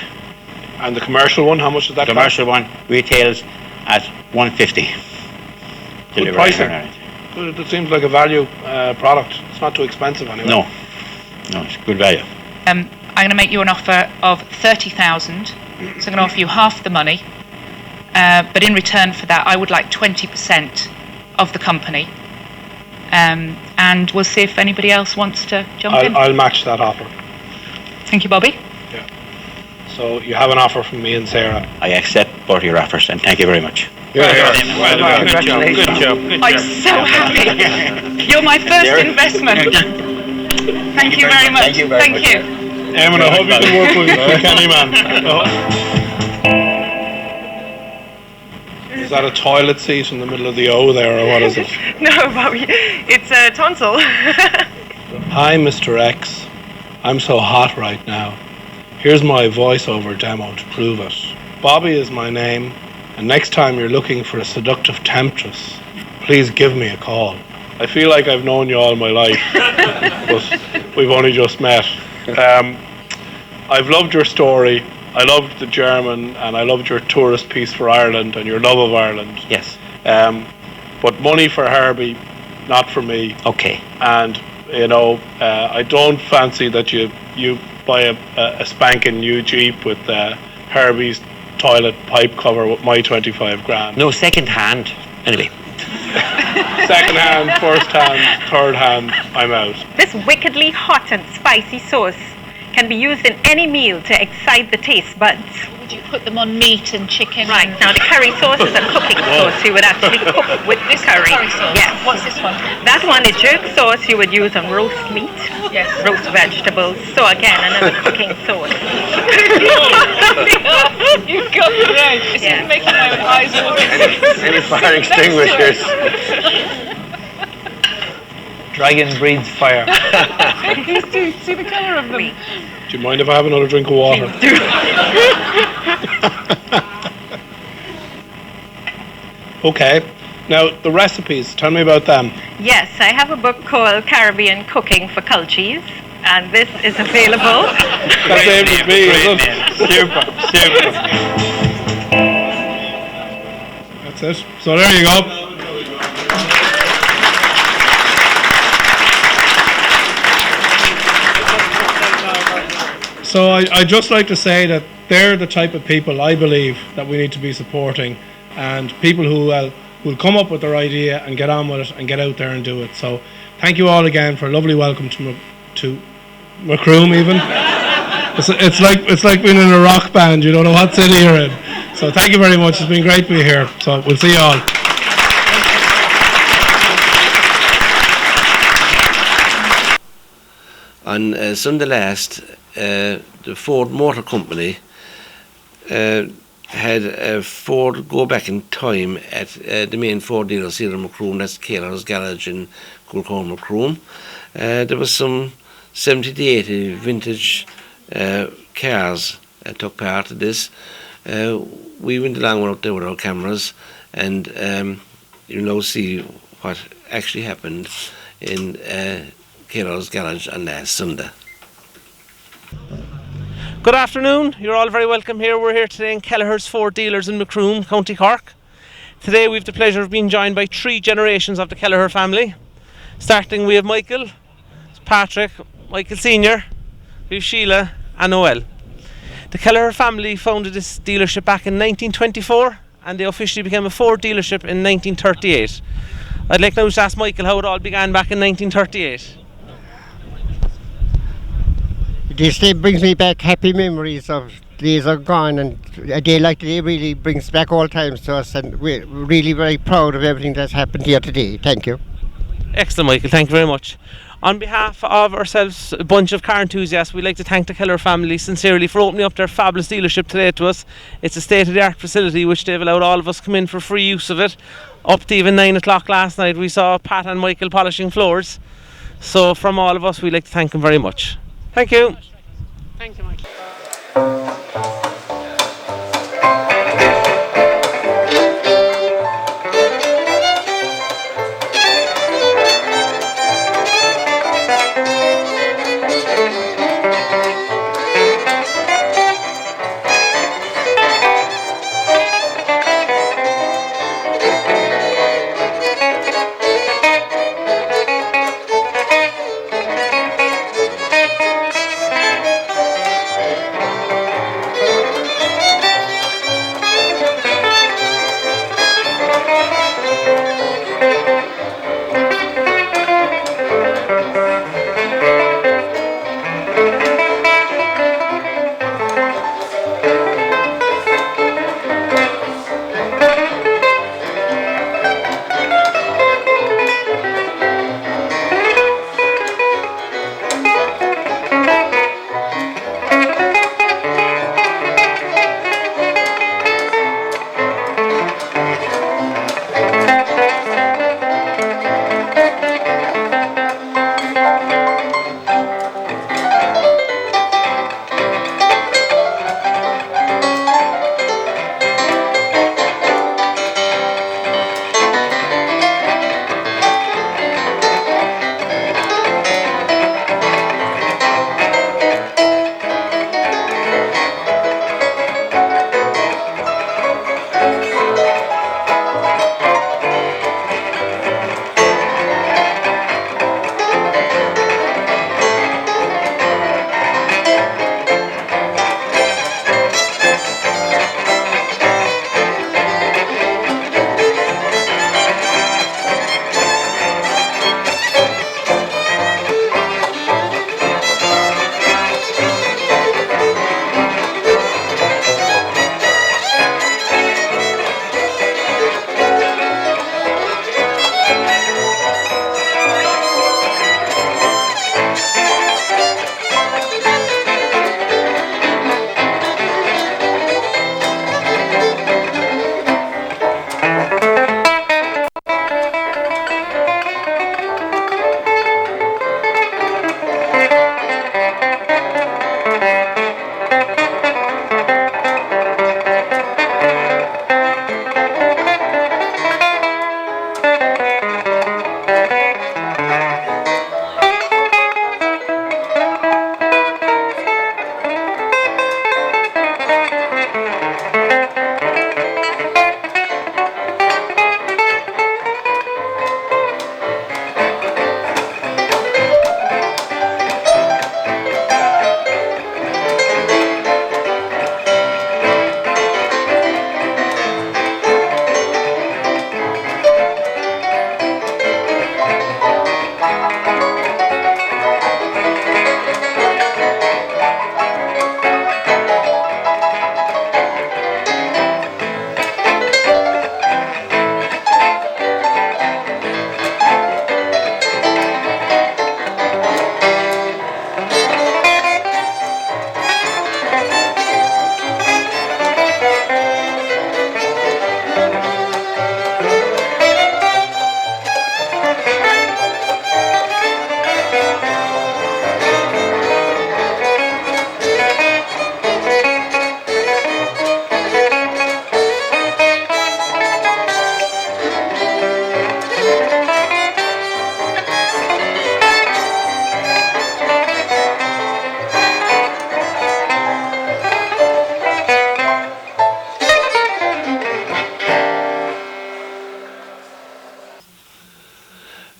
And the commercial one, how much does that The commercial one retails at $150. Good pricing. It seems like a value product. It's not too expensive anyway. No, it's good value. I'm going to make you an offer of 30,000. So I'm going to offer you half the money, but in return for that, I would like 20% of the company. And we'll see if anybody else wants to jump in. I'll match that offer. Thank you, Bobby. Yeah. So you have an offer from me and Sarah. I accept both your offers, and thank you very much. Good job. I'm so happy. You're my first investment. Thank you very much. Thank you. Eamon, I hope you can work with Kenny, man. Is that a toilet seat in the middle of the O there, or what is it? No, Bobby, it's a tonsil. Hi, Mr. X. I'm so hot right now. Here's my voiceover demo to prove it. Bobby is my name, and next time you're looking for a seductive temptress, please give me a call. I feel like I've known you all my life, but we've only just met. I've loved your story. I loved the German, and I loved your tourist piece for Ireland and your love of Ireland. Yes. But money for Herbie, not for me. Okay. And I don't fancy that you buy a spanking new Jeep with Herbie's toilet pipe cover with my 25 grand. No, second hand. Anyway. Second hand, first hand, third hand, I'm out. This wickedly hot and spicy sauce can be used in any meal to excite the taste buds. Would you put them on meat and chicken? Right, now the curry sauce is a cooking sauce. You would actually cook with this curry. sauce? Yes. What's this one? That one is jerk sauce you would use on roast meat, Yes. roast vegetables. So again, another cooking sauce. You got it right. It's making my eyes water. Any fire extinguishers? Dragon breathes fire. See the colour of them. Do you mind if I have another drink of water? Okay. Now, the recipes, tell me about them. Yes, I have a book called Caribbean Cooking for Culchies, and this is available. That's aimed at me, is it? Super. That's it. So there you go. So I'd just like to say that they're the type of people I believe that we need to be supporting, and people who will come up with their idea and get on with it and get out there and do it. So thank you all again for a lovely welcome to Macroom even. It's like being in a rock band, you don't know what city you're in. So thank you very much, it's been great to be here. So we'll see you all. On Sunday last, the Ford Motor Company had Ford go back in time at the main Ford dealers here in Macroom. That's Kaler's Garage in Coolcorn, Macroom. There was some 70 to 80 vintage cars took part of this. We went along out there with our cameras, and you'll now see what actually happened in Kaler's Garage on last Sunday. Good afternoon, you're all very welcome here. We're here today in Kelleher's Ford dealers in Macroom, County Cork. Today we have the pleasure of being joined by 3 generations of the Kelleher family. Starting, we have Michael, Patrick, Michael Senior, we have Sheila and Noel. The Kelleher family founded this dealership back in 1924, and they officially became a Ford dealership in 1938. I'd like now to ask Michael how it all began back in 1938. This day brings me back happy memories of days are gone, and a day like today really brings back all times to us, and we're really very proud of everything that's happened here today. Thank you. Excellent, Michael, thank you very much. On behalf of ourselves, a bunch of car enthusiasts, we'd like to thank the Kelleher family sincerely for opening up their fabulous dealership today to us. It's a state-of-the-art facility which they've allowed all of us come in for free use of it. Up to even 9 o'clock last night we saw Pat and Michael polishing floors. So from all of us, we'd like to thank them very much. Thank you. Thank you, Michael.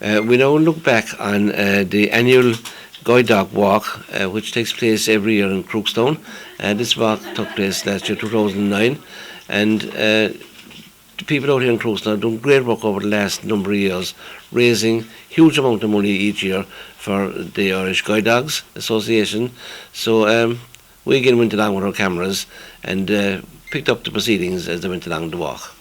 We now look back on the annual Guide Dog Walk, which takes place every year in Crookstown. This walk took place last year, 2009, and the people out here in Crookstown have done great work over the last number of years, raising huge amount of money each year for the Irish Guide Dogs Association. So we again went along with our cameras and picked up the proceedings as they went along the walk.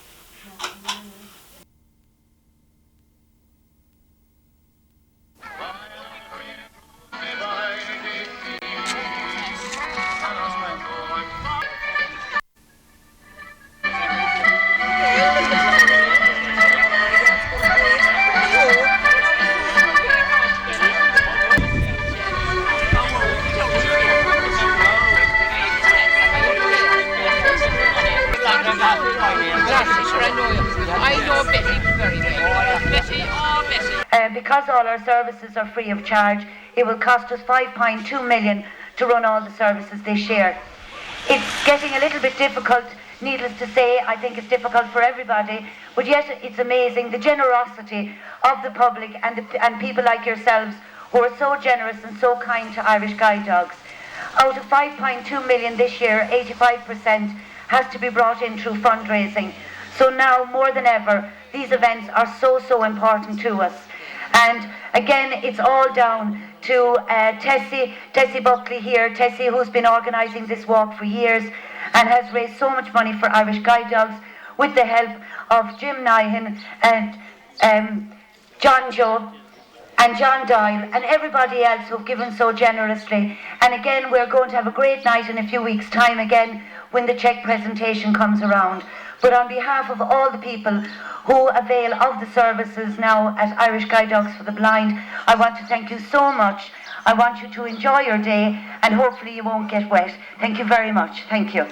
Because all our services are free of charge, it will cost us 5.2 million to run all the services this year. It's getting a little bit difficult, needless to say. I think it's difficult for everybody, but yet it's amazing the generosity of the public and people like yourselves who are so generous and so kind to Irish Guide Dogs. Out of 5.2 million this year, 85% has to be brought in through fundraising. So now, more than ever, these events are so important to us. And again, it's all down to Tessie Buckley here, Tessie, who's been organising this walk for years and has raised so much money for Irish Guide Dogs with the help of Jim Nyhan and John Joe and John Doyle and everybody else who've given so generously. And again, we're going to have a great night in a few weeks' time again when the cheque presentation comes around. But on behalf of all the people who avail of the services now at Irish Guide Dogs for the Blind, I want to thank you so much. I want you to enjoy your day and hopefully you won't get wet. Thank you very much. Thank you.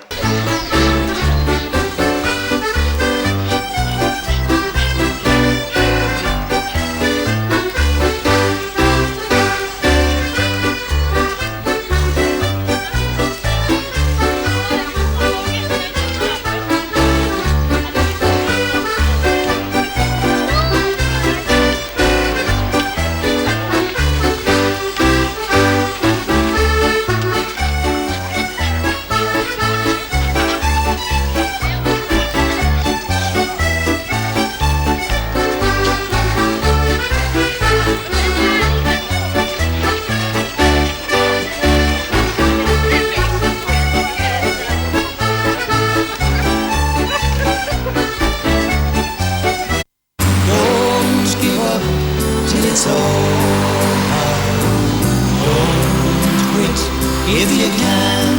If you can,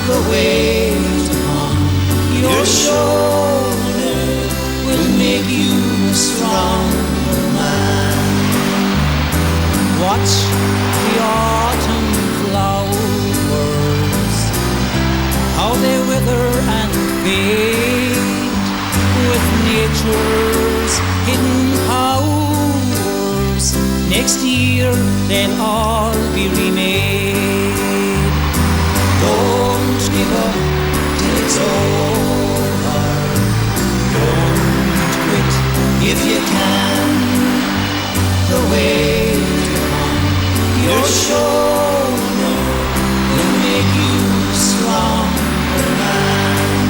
the weight upon your shoulder will make you a stronger man. Watch the autumn flowers, how they wither and fade with nature's hidden powers. Next year they'll all be remade. Don't give up till it's over. Don't quit if you can. The weight on your shoulder will make you a stronger man.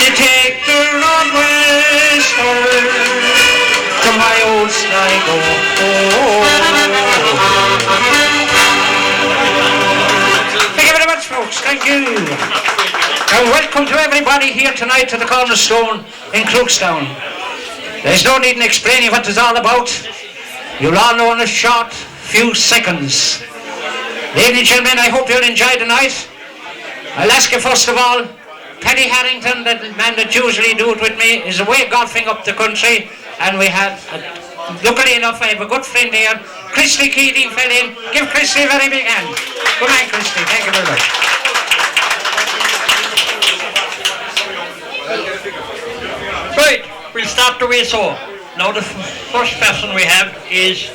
To take the road westward to my old Sligo. Thank you very much, folks. Thank you. And welcome to everybody here tonight to the Cornerstone in Crookstown. There's no need in explaining what it's all about. You'll all know in a short few seconds. Ladies and gentlemen, I hope you'll enjoy the night. I'll ask you first of all, Paddy Harrington, the man that usually do it with me, is away golfing up the country, and we have, luckily enough, I have a good friend here, Christy Keating fell in. Give Christy a very big hand. Good night, Christy. Thank you very much. Right, we'll start the way so. Now the first person we have is...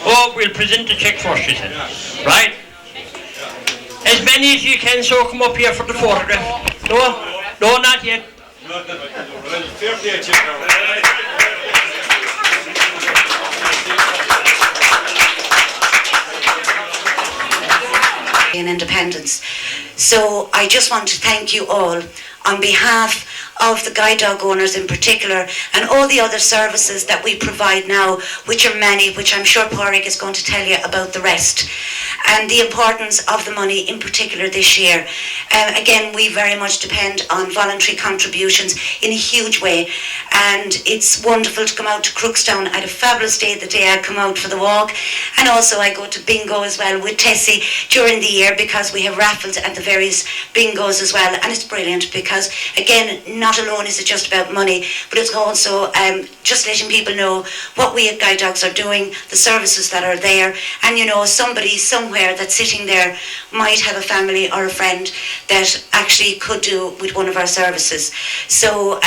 Oh, we'll present the cheque first, she said. Right? As many as you can, so come up here for the photograph. No, not yet. In independence. So I just want to thank you all on behalf of the guide dog owners in particular and all the other services that we provide now, which are many, which I'm sure Prog is going to tell you about the rest, and the importance of the money in particular this year. Again, we very much depend on voluntary contributions in a huge way, and it's wonderful to come out to Crookstown. I had a fabulous day the day I come out for the walk, and also I go to bingo as well with Tessie during the year because we have raffles at the various bingos as well, and it's brilliant because again, not alone is it just about money, but it's also just letting people know what we at Guide Dogs are doing, the services that are there, and you know, somebody somewhere that's sitting there might have a family or a friend that actually could do with one of our services. So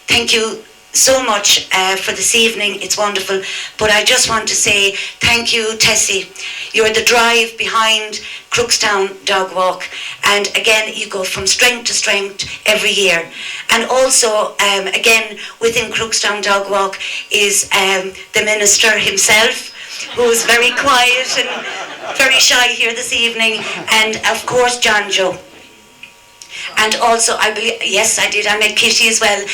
thank you so much for this evening. It's wonderful, but I just want to say thank you, Tessie. You're the drive behind Crookstown Dog Walk, and again you go from strength to strength every year. And also again within Crookstown Dog Walk is the minister himself, who's very quiet and very shy here this evening, and of course John Joe. And also, I believe, yes, I did. I met Kitty as well.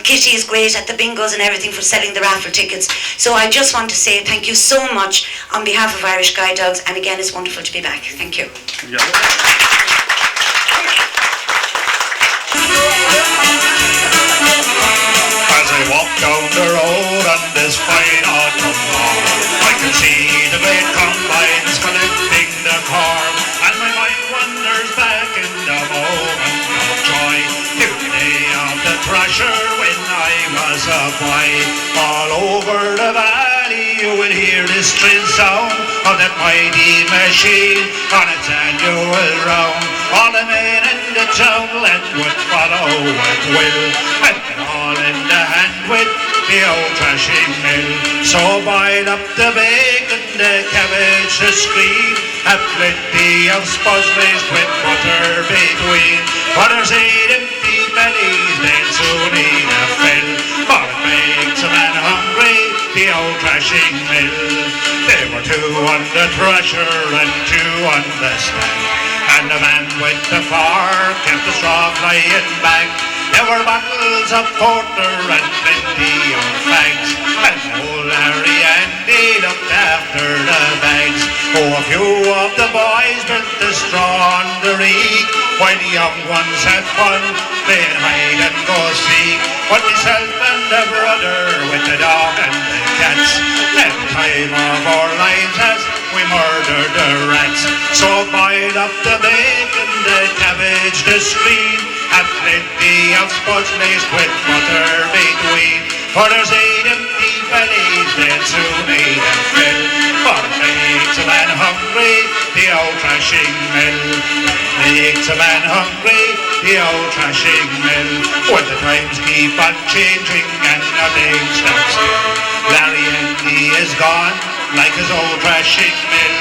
Kitty is great at the bingos and everything for selling the raffle tickets. So I just want to say thank you so much on behalf of Irish Guide Dogs. And again, it's wonderful to be back. Thank you. Yeah. As I walk down the road on this fine autumn morn, I can see the great combines collecting the corn, and my mind wanders back in the moment of joy to the day of the thrasher when I was a boy. All over the valley you will hear this trill sound of that mighty machine on its annual round. All the men in the townland would follow at will, and they're all in the hand with the old thrashing mill. So boil up the bacon, the cabbage, the screen, have plenty of spuds laced with butter between. For there's 8 empty bellies, they'll soon need a fill, for it makes a man hungry, the old thrashing mill. There were 2 on the thrasher and 2 on the stack, and the man with the fork kept the straw flying back. There were bottles of porter and plenty of fags, and old Larry Andy looked after the bags. Oh, a few of the boys built the straw on the reek, while the young ones had fun playing hide and go seek. But myself and the brother with the dog and the cats had the time of our lives as we murdered the rats. So boil up the bacon, the cabbage, the screen, have plenty of spuds laced with butter between. For there's 8 empty bellies, they'll soon need a fill, for it makes a man hungry, the old thrashing mill. Makes a man hungry, the old thrashing mill. When the times keep on changing and nothing stands still, Larry Andy is gone like his old thrashing mill,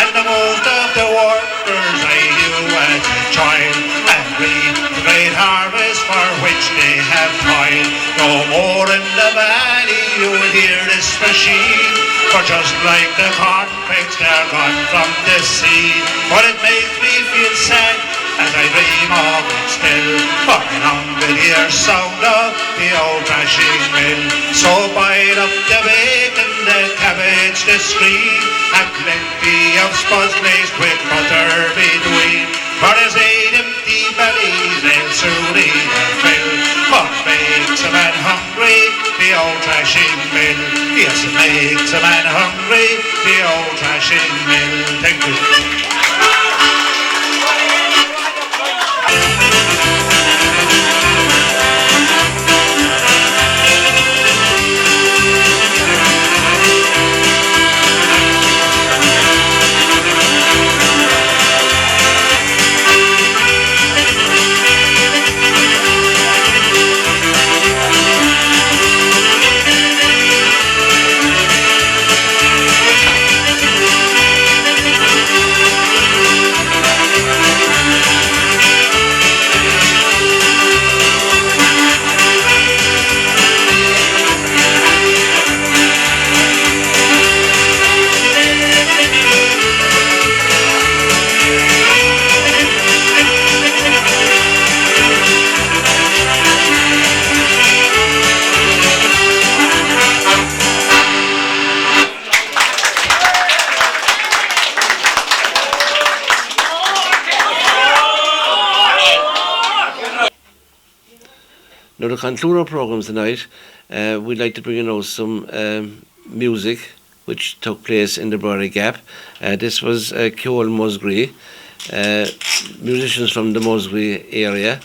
and the most of the workers I knew as a child and reap the great harvest for which they have toiled. No more in the valley you will hear this machine, for just like the cornflakes they're gone from the sea. But it makes me feel sad as I dream of it still, for I long to hear sound of the old thrashing mill. So boil up the bacon, the cabbage, the screen, and plenty of spuds laced with butter between. For there's 8 empty bellies, they'll soon need a fill, for it makes a man hungry, the old thrashing mill. Yes, it makes a man hungry, the old thrashing mill. Thank you. Now, to conclude our programme tonight, we'd like to bring in some music which took place in the Brody Gap. This was Ceol Musgrave. Musicians from the Musgrave area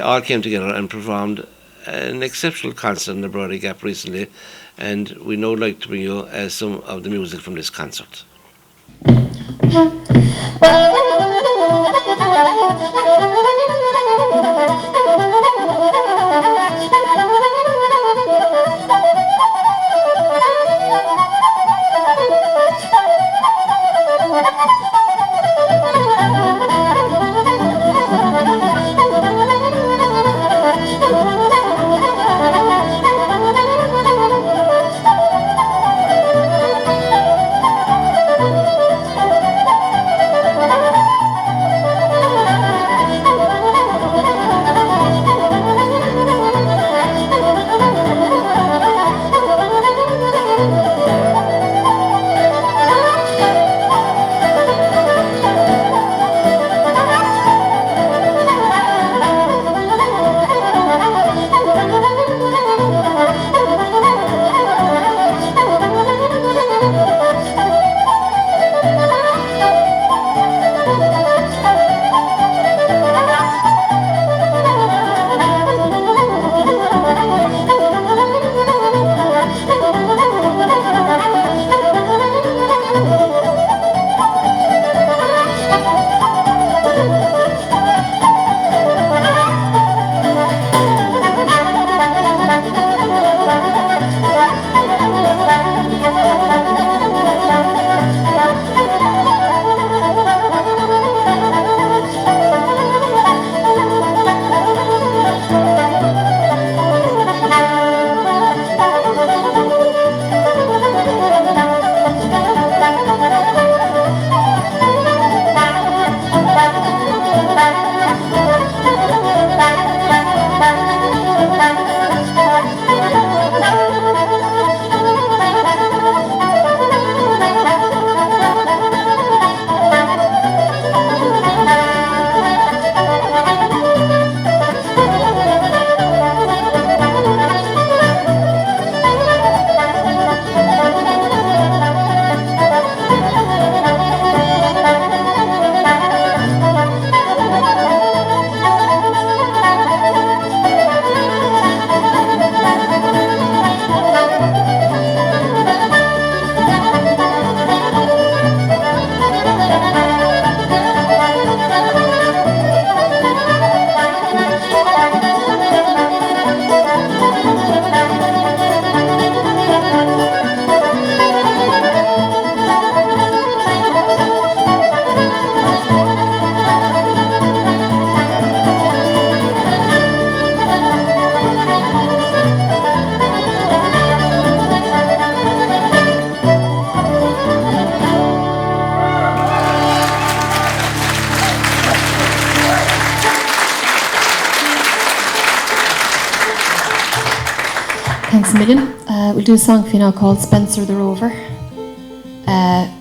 all came together and performed an exceptional concert in the Brody Gap recently, and we now like to bring you some of the music from this concert. Thanks a million. We'll do a song for you now called Spencer the Rover,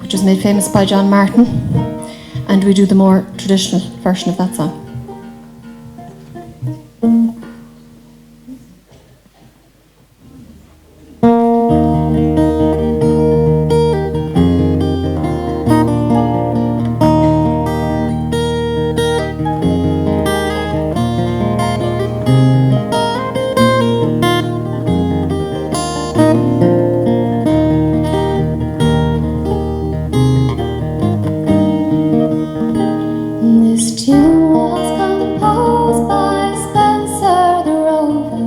which was made famous by John Martin, and we do the more traditional version of that song. This tune was composed by Spencer the Rover,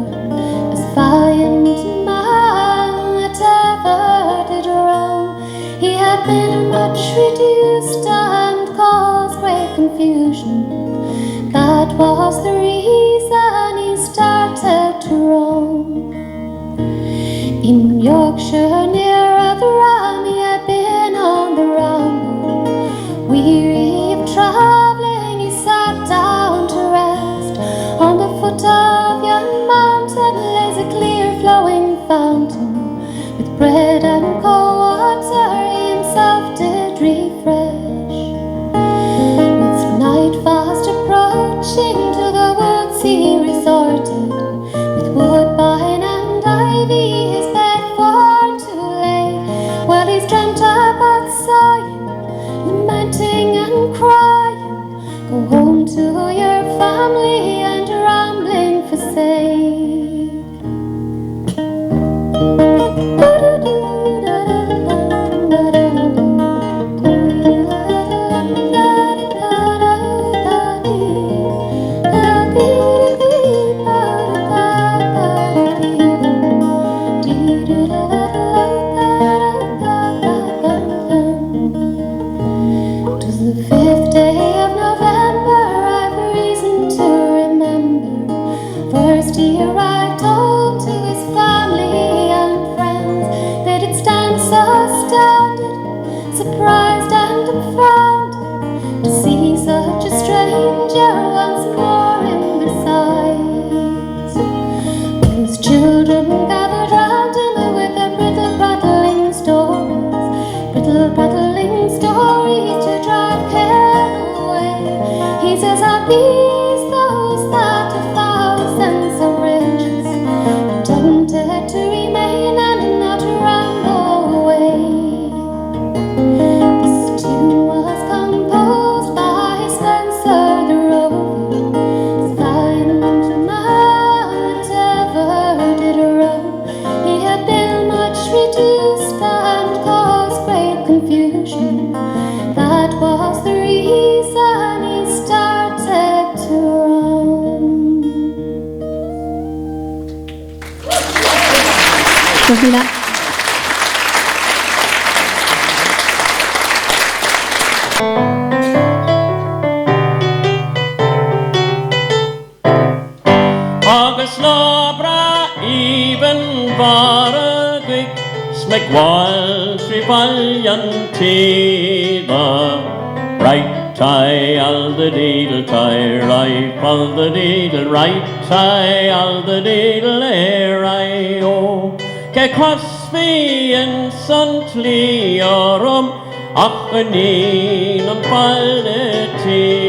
as valiant a man that ever did roam. He had been much reduced and caused great confusion. That was the reason he started to roam. In Yorkshire near Rotherham he had been on the ramble. Weary of travelling, he sat down to rest. On the foot of yon mountain lays a clear flowing fountain. With bread and cold water he himself did refresh. With night fast approaching, to the woods he resorted. first he arrived home to his family and friends, they did stand so astounded, surprised and confounded, to see such a stranger once more in their sight. Those children gathered round him with their brittle prattling stories to drive care away. He says, are these those that a thousands of riches intended to remain and not ramble away? This tune was composed by Spencer the Rover, the valiant man that ever did roam. He had been much reduced and caused great confusion. That was the reason he started to roam. Georgina. Agus labra even varagig smegwal trivalyanti the right tie all the deedle tie right all the deedle right tie all the deedle air I o ke cosby and suntly orum achnin palletine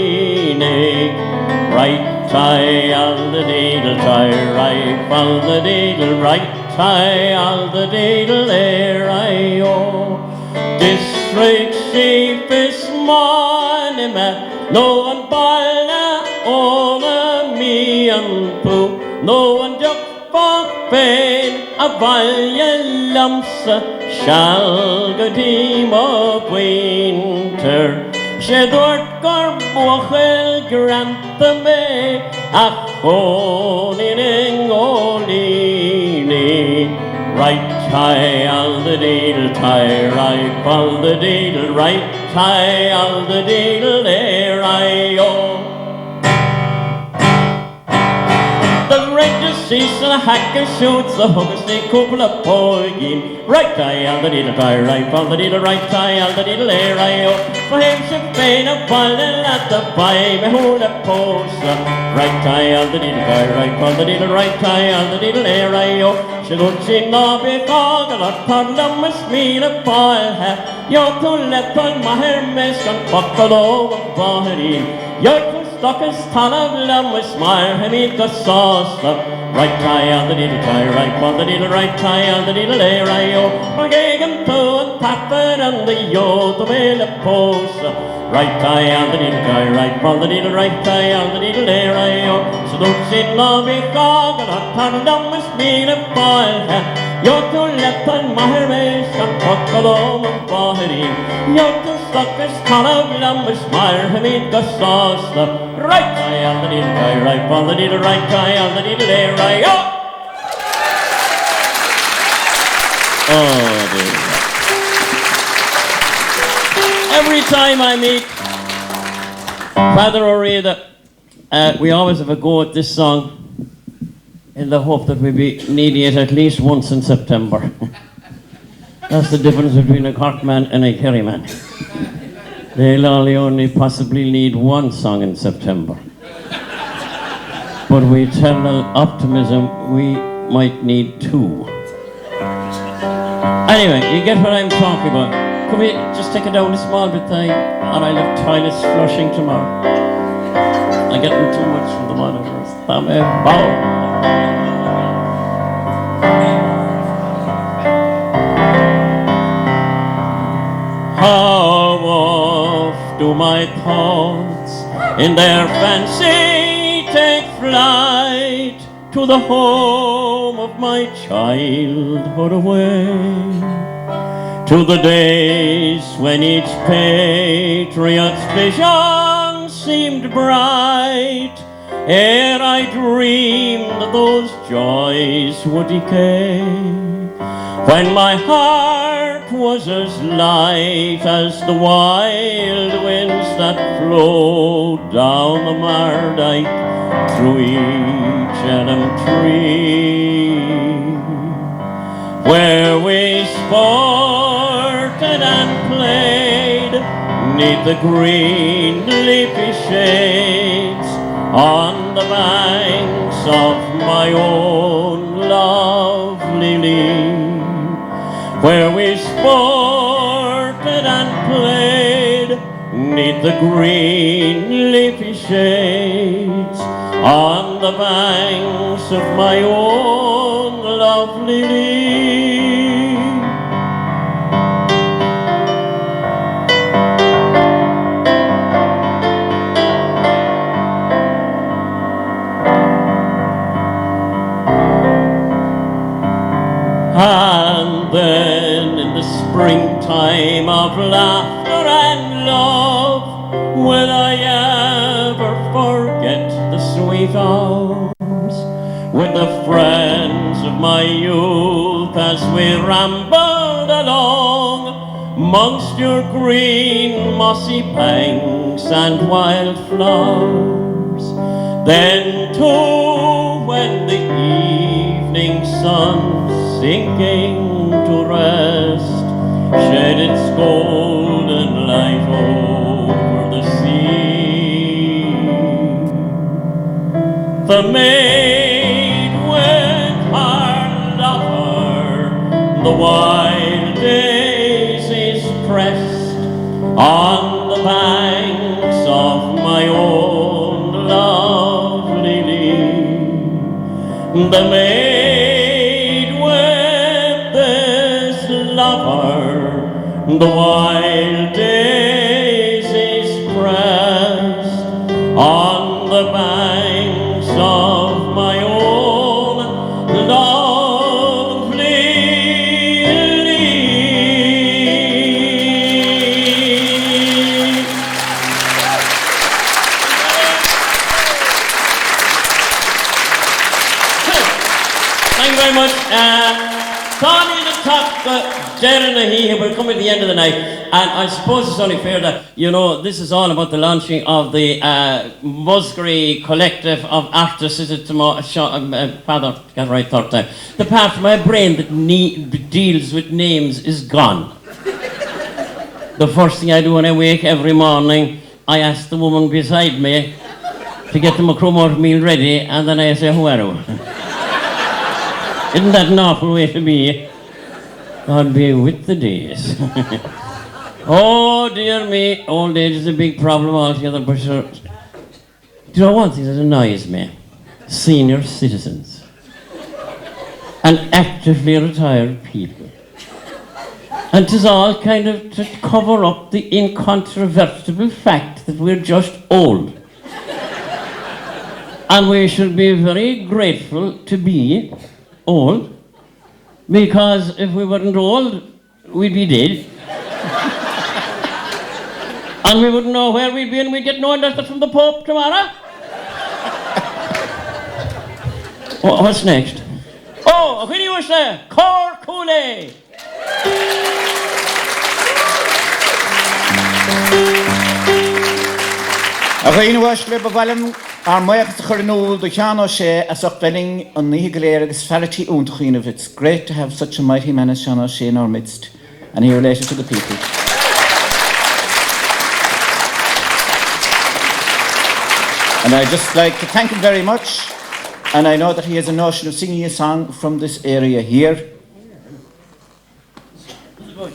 right tie all the deedle tie right all the deedle right tie all the deedle air I o district chief is monument no one balla over me and poo no one joke for pain a valiant lumps shall go team of winter Shedort Gorbochel grant the me a honin engolini right tie all the deedle tie right all the deedle right tie all the deedle there I o the rangers cease and a hacker shoots the hooker snake couple of poigin right tie all the deedle tie right all the deedle right tie all the deedle there I o for him should pain a fallen at the pie me hold a post right tie all the deedle tie right all the deedle right tie all the deedle there I o she don't see no big dog a lot of must mean a pile hat you're to let on my hair mess and fuck the over body you're to stuck as ton of lamb with smile him eat the sauce right tie all the deedle tie right all the deedle right tie all the deedle there I o for gig and toe and tap it and the yo to mail a post right tie all the deedle tie right all the deedle right tie all the deedle there I o so don't sit love big dog and a ton of must mean a pile hat you're to let on my hair mess and fuck the over body you're to stuck as ton of lamb with smile him eat the sauce right tie all the deedle tie right all the deedle right tie all the deedle there I o oh dear. Every time I meet Father O'Reilly, we always have a go at this song in the hope that we'll be needing it at least once in September. That's the difference between a Cork man and a Kerry man. They'll only possibly need one song in September. But we tell optimism we might need two. Anyway, you get what I'm talking about. Come here, just take it down a small bit time, and I'll have toilets flushing tomorrow. I'm getting too much from the monitors. How oft do my thoughts in their fancy take flight to the home of my childhood away, to the days when each patriot's vision seemed bright, ere I dreamed those joys would decay. when my heart was as light as the wild winds that flow down the Mardyke through each elm tree, where we sported and played 'neath the green leafy shades on the banks of my own lovely lea, where we sported and played 'neath the green leafy shades on the banks of my own lovely lea. And then in the springtime of laughter and love, will I ever forget the sweet hours with the friends of my youth as we rambled along amongst your green mossy banks and wildflowers? Then too, when the evening sun sinking to rest shed its golden light over the sea, the maid with her lover, the wild daisies pressed on the banks of my own lovely lea, the maid with this lover, the wild daisies pressed on the banks of my own lovely lea. Thank you very much. Tommy the Top, Darren and he will come at the end of the night, and I suppose it's only fair that, you know, this is all about the launching of the Musgrave Collective of Artists. Is it tomorrow? Pardon, got it right third time. The part of my brain that deals with names is gone. The first thing I do when I wake every morning, I ask the woman beside me to get the Macroom oatmeal ready, and then I say, who are you? Isn't that an awful way to be? God be with the days. Oh dear me, old age is a big problem altogether, but sure. Do you know one thing that annoys me? Senior citizens and actively retired people. And 'tis all kind of to cover up the incontrovertible fact that we're just old. And we should be very grateful to be old, because if we weren't old, we'd be dead. And we wouldn't know where we'd be, and we'd get no letter from the Pope tomorrow. What's next? Oh, when you was there, Cor Cooley. A bhíonn bháis le bhhailm ar maíocht chur do cheann sé as ochfelling an nígléir agus ferrití úntachuoineh. It's great to have such a mighty man as Sean O'Shea in our midst, and he related to the people. And I'd just like to thank him very much, and I know that he has a notion of singing a song from this area here,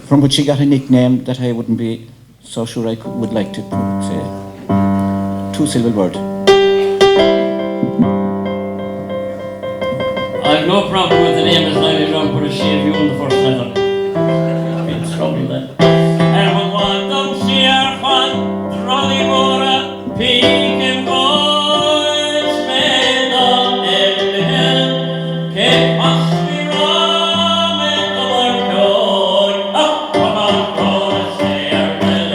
from which he got a nickname that I wouldn't be so sure I would like to say. Two-syllable word. I've no problem with the name as long as you don't put a shave you on the first letter. Be in trouble then. And we want them share fun, trolley mora, peak and boys, men on every hill, keep us we rum and the work going up, come on, roll and say our will.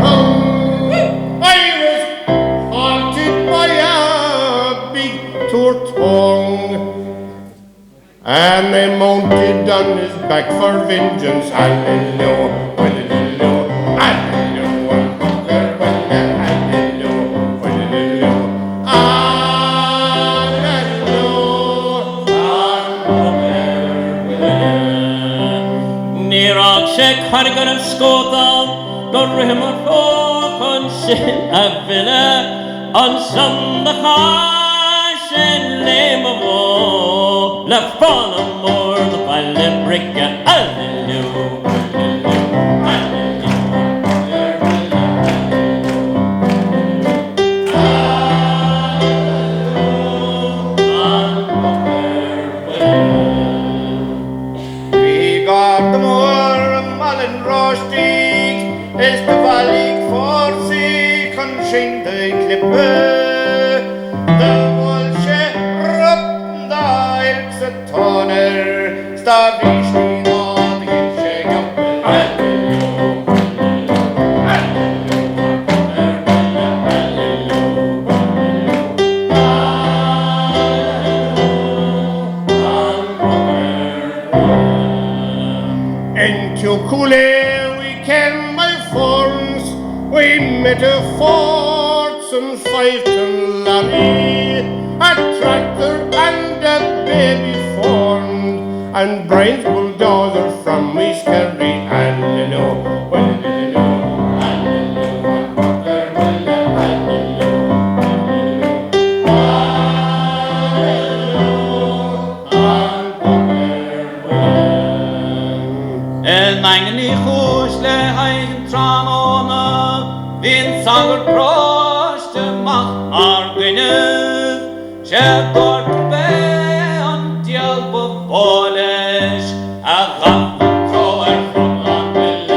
hung. I was haunted by a big tongue, and they mounted on his back for vengeance. Hallelujah. Shek hargar an skota go rimmer folk on sin a villa on some the cash and lame of war la fall more the pile brick hallelujah. Forts and Fiveton Larry, a tractor and a baby formed, and Brian's bulldozer from East Kerry. Hallelujah, Sanger prost mach argene je dort be on dial polish a gaf troer from on will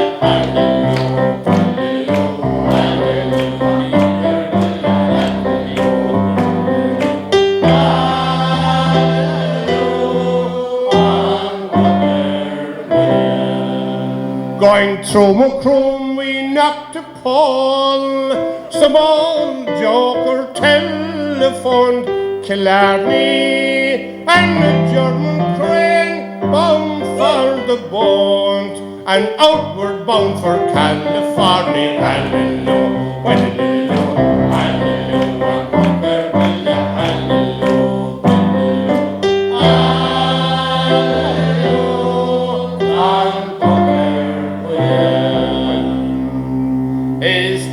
going through Macroom we knocked a Paul, some old joker telephoned Killarney, and a German crane bound for the Bond, and outward bound for California. Hallelujah.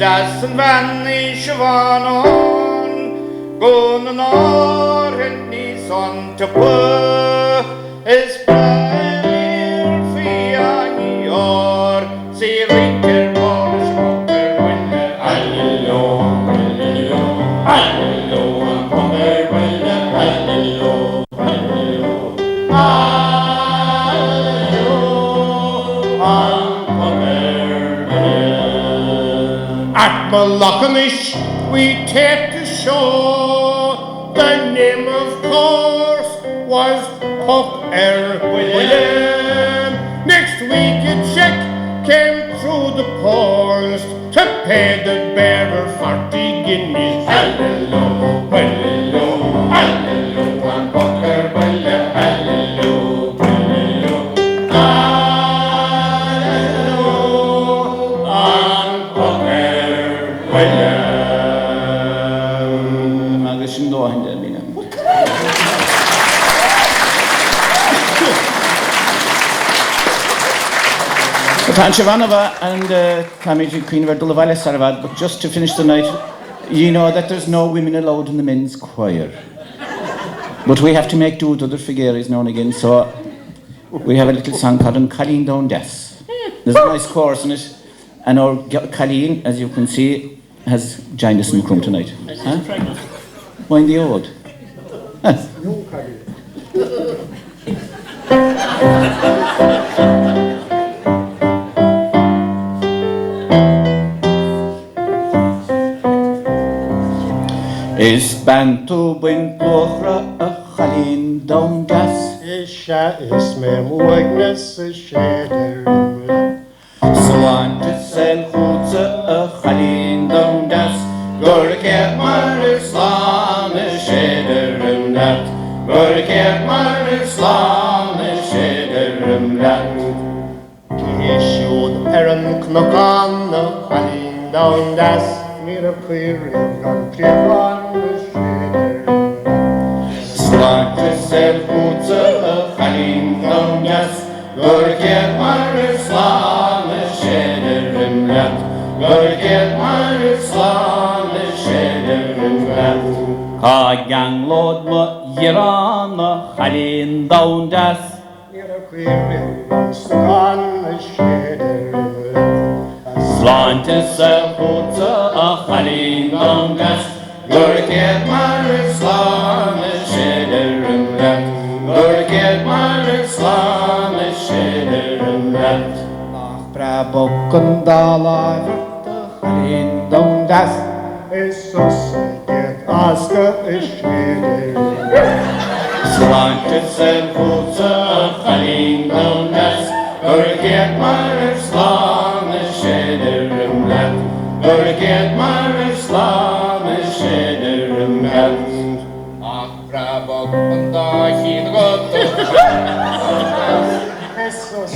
Dassen vann I Sivanon, Gunnar nor henni sånt till på, Esplair fian I år, se rinker barn smoker winne, Hallelujah, Hallelujah, Hallelujah, han kommer winne, Hallelujah, Hallelujah, Hallelujah, han kommer winne. At Malachanish we take to show, the name of course was Puck William. Next week a check came through the post to pay the bearer 40 guineas. Hallelujah, hallelujah, hallelujah, and Puck William, hallelujah, hallelujah. Panchavanova and Kamiji Queen of Dulavale Saravad, but just to finish the night, you know that there's no women allowed in the men's choir. But we have to make do with other figueres now and again, so we have a little song called Colleen Down Death. There's a nice chorus in it, and our Colleen, as you can see, has joined us in Macroom tonight. Huh? Mind the old. Huh? Is bantu bin pochra a Colleen Down Death. Is me muignes a shader. So on to sell hoots a Khalin Dundas, Gurket Mar Islam Shederim Lat, Gurket Mar Islam Shederim Lat. Ishud Eran Knokan, Khalin Dundas, Mira Query, Country One Shederim Lat. Slante Selputsa, Khalin Dundas, Gurket Mar Islam Shederim Lat. Gurket Mar Islam Shederim Lat. Ka gang lord ma Iran Khalin Dundas, Mira Query, Stokan Shederim Lat. Slante Selputsa, Khalin Dundas, Gurket Mar Islam Shederim Lat. Gurket Mar Islam Shederim Lat. Brabokkan Dala, Khalin Dundas, Jesus, get Aska Shederim Lat. Slante Selputsa, Khalin Dundas, Gurket Mar Islam Shederim Lat. Gurket Mar Islam Shederim Lat. Brabokkan Dala, Jesus,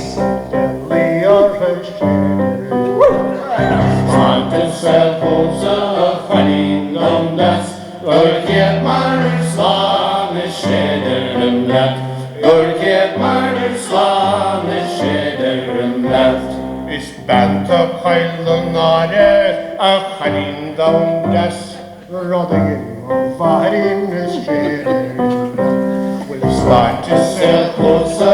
get Leo Shederim Lat. Slante Selputsa, Khalin Dundas, Gurket Mar Islam Shederim Lat. Gurket Mar Islam Shederim Lat. Is Banta Kailunare, Khalin Dundas, Rodagin, Varin Shederim Lat. Will Slante Selputsa,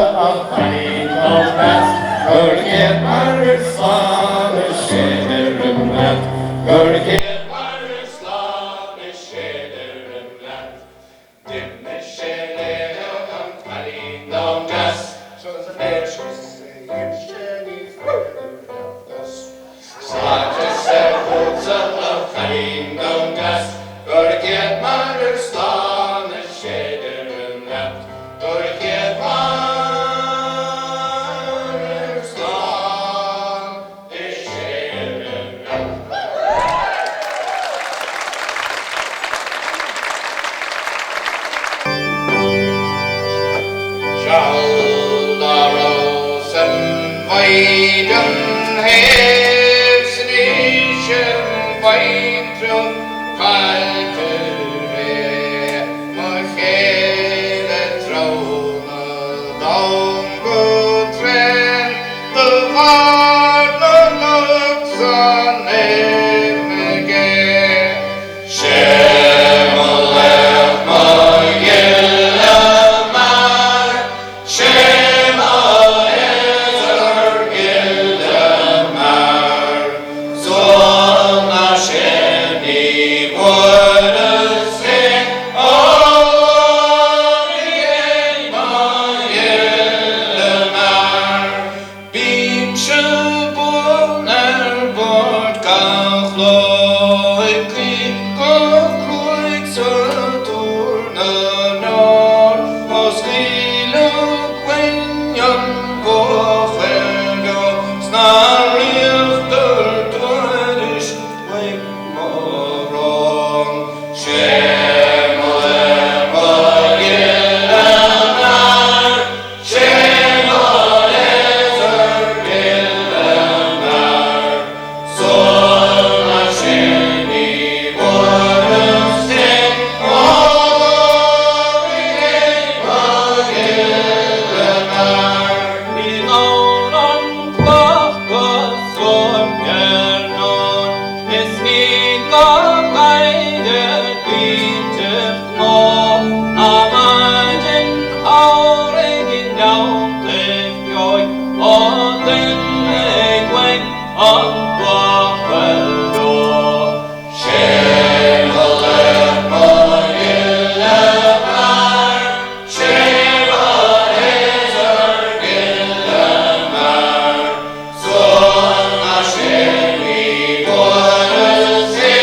Khalin Dundas, Gurket Mar Islam Shederim Lat. Gurket Mar Islam Shederim Lat. Dimne Shederim Khalin Dundas, Slante Selputsa, Khalin Dundas, Gurket Mar Islam Shederim Lat. Gurket Mar Islam Shederim Lat. Shaldarosen Vaiden Hevsnischen Vaidrum Kalture Machele Trona Dongutren The Varna Luxan Emege Shemalech Mayelamar Shemalech Gildamar Zona Sheni Vodase Mayelamar Bim Shabuner Bord Kachloi Klik Saturna Nor Osgila Quenyan Bochendo Snarrius der Twedish Wake Moron Shemalem Mayelamar Shemalem Gildamar Zona Sheni Vodase Mayelamar In Oran Klachka Sorgernon Es Nika Leide Bitte Kno Amagin Auregin Jaute Fjoi Oden Egweng Anquafeldo Shemalech Mayelamar Shemalech Gildamar Zona Sheni Vodase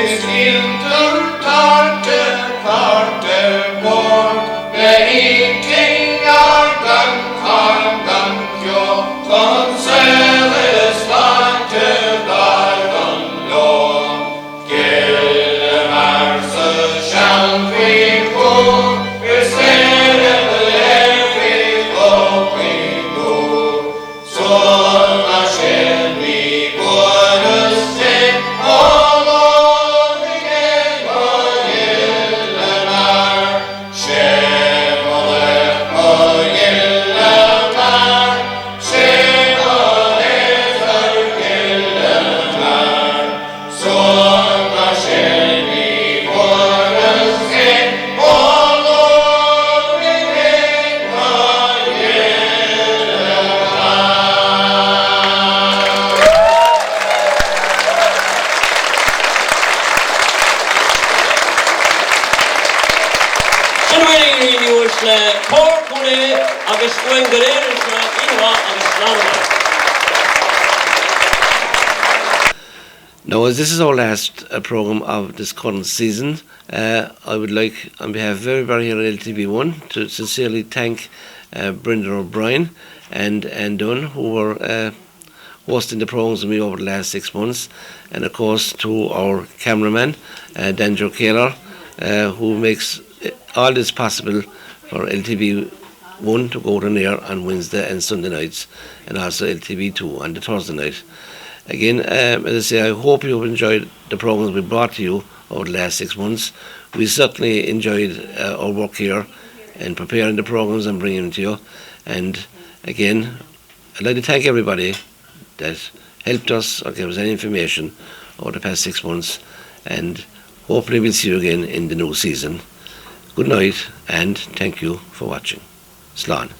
Is Inter Tarte Karte Borg the eating Argan Kargan Kyo Concelis Lante Dargan Lo Gilmarse shall we go Now, as this is our last programme of this current season, I would like, on behalf of everybody here at LTV1, to sincerely thank Brenda O'Brien and Dunn, who were hosting the programmes with me over the last 6 months, and of course to our cameraman, Danjo Kaler, who makes all this possible for LTV1 to go on air on Wednesday and Sunday nights, and also LTV2 on the Thursday night. Again, as I say, I hope you've enjoyed the programmes we brought to you over the last 6 months. We certainly enjoyed our work here in preparing the programmes and bringing them to you. And again, I'd like to thank everybody that helped us or gave us any information over the past 6 months. And hopefully we'll see you again in the new season. Good night and thank you for watching. Slán.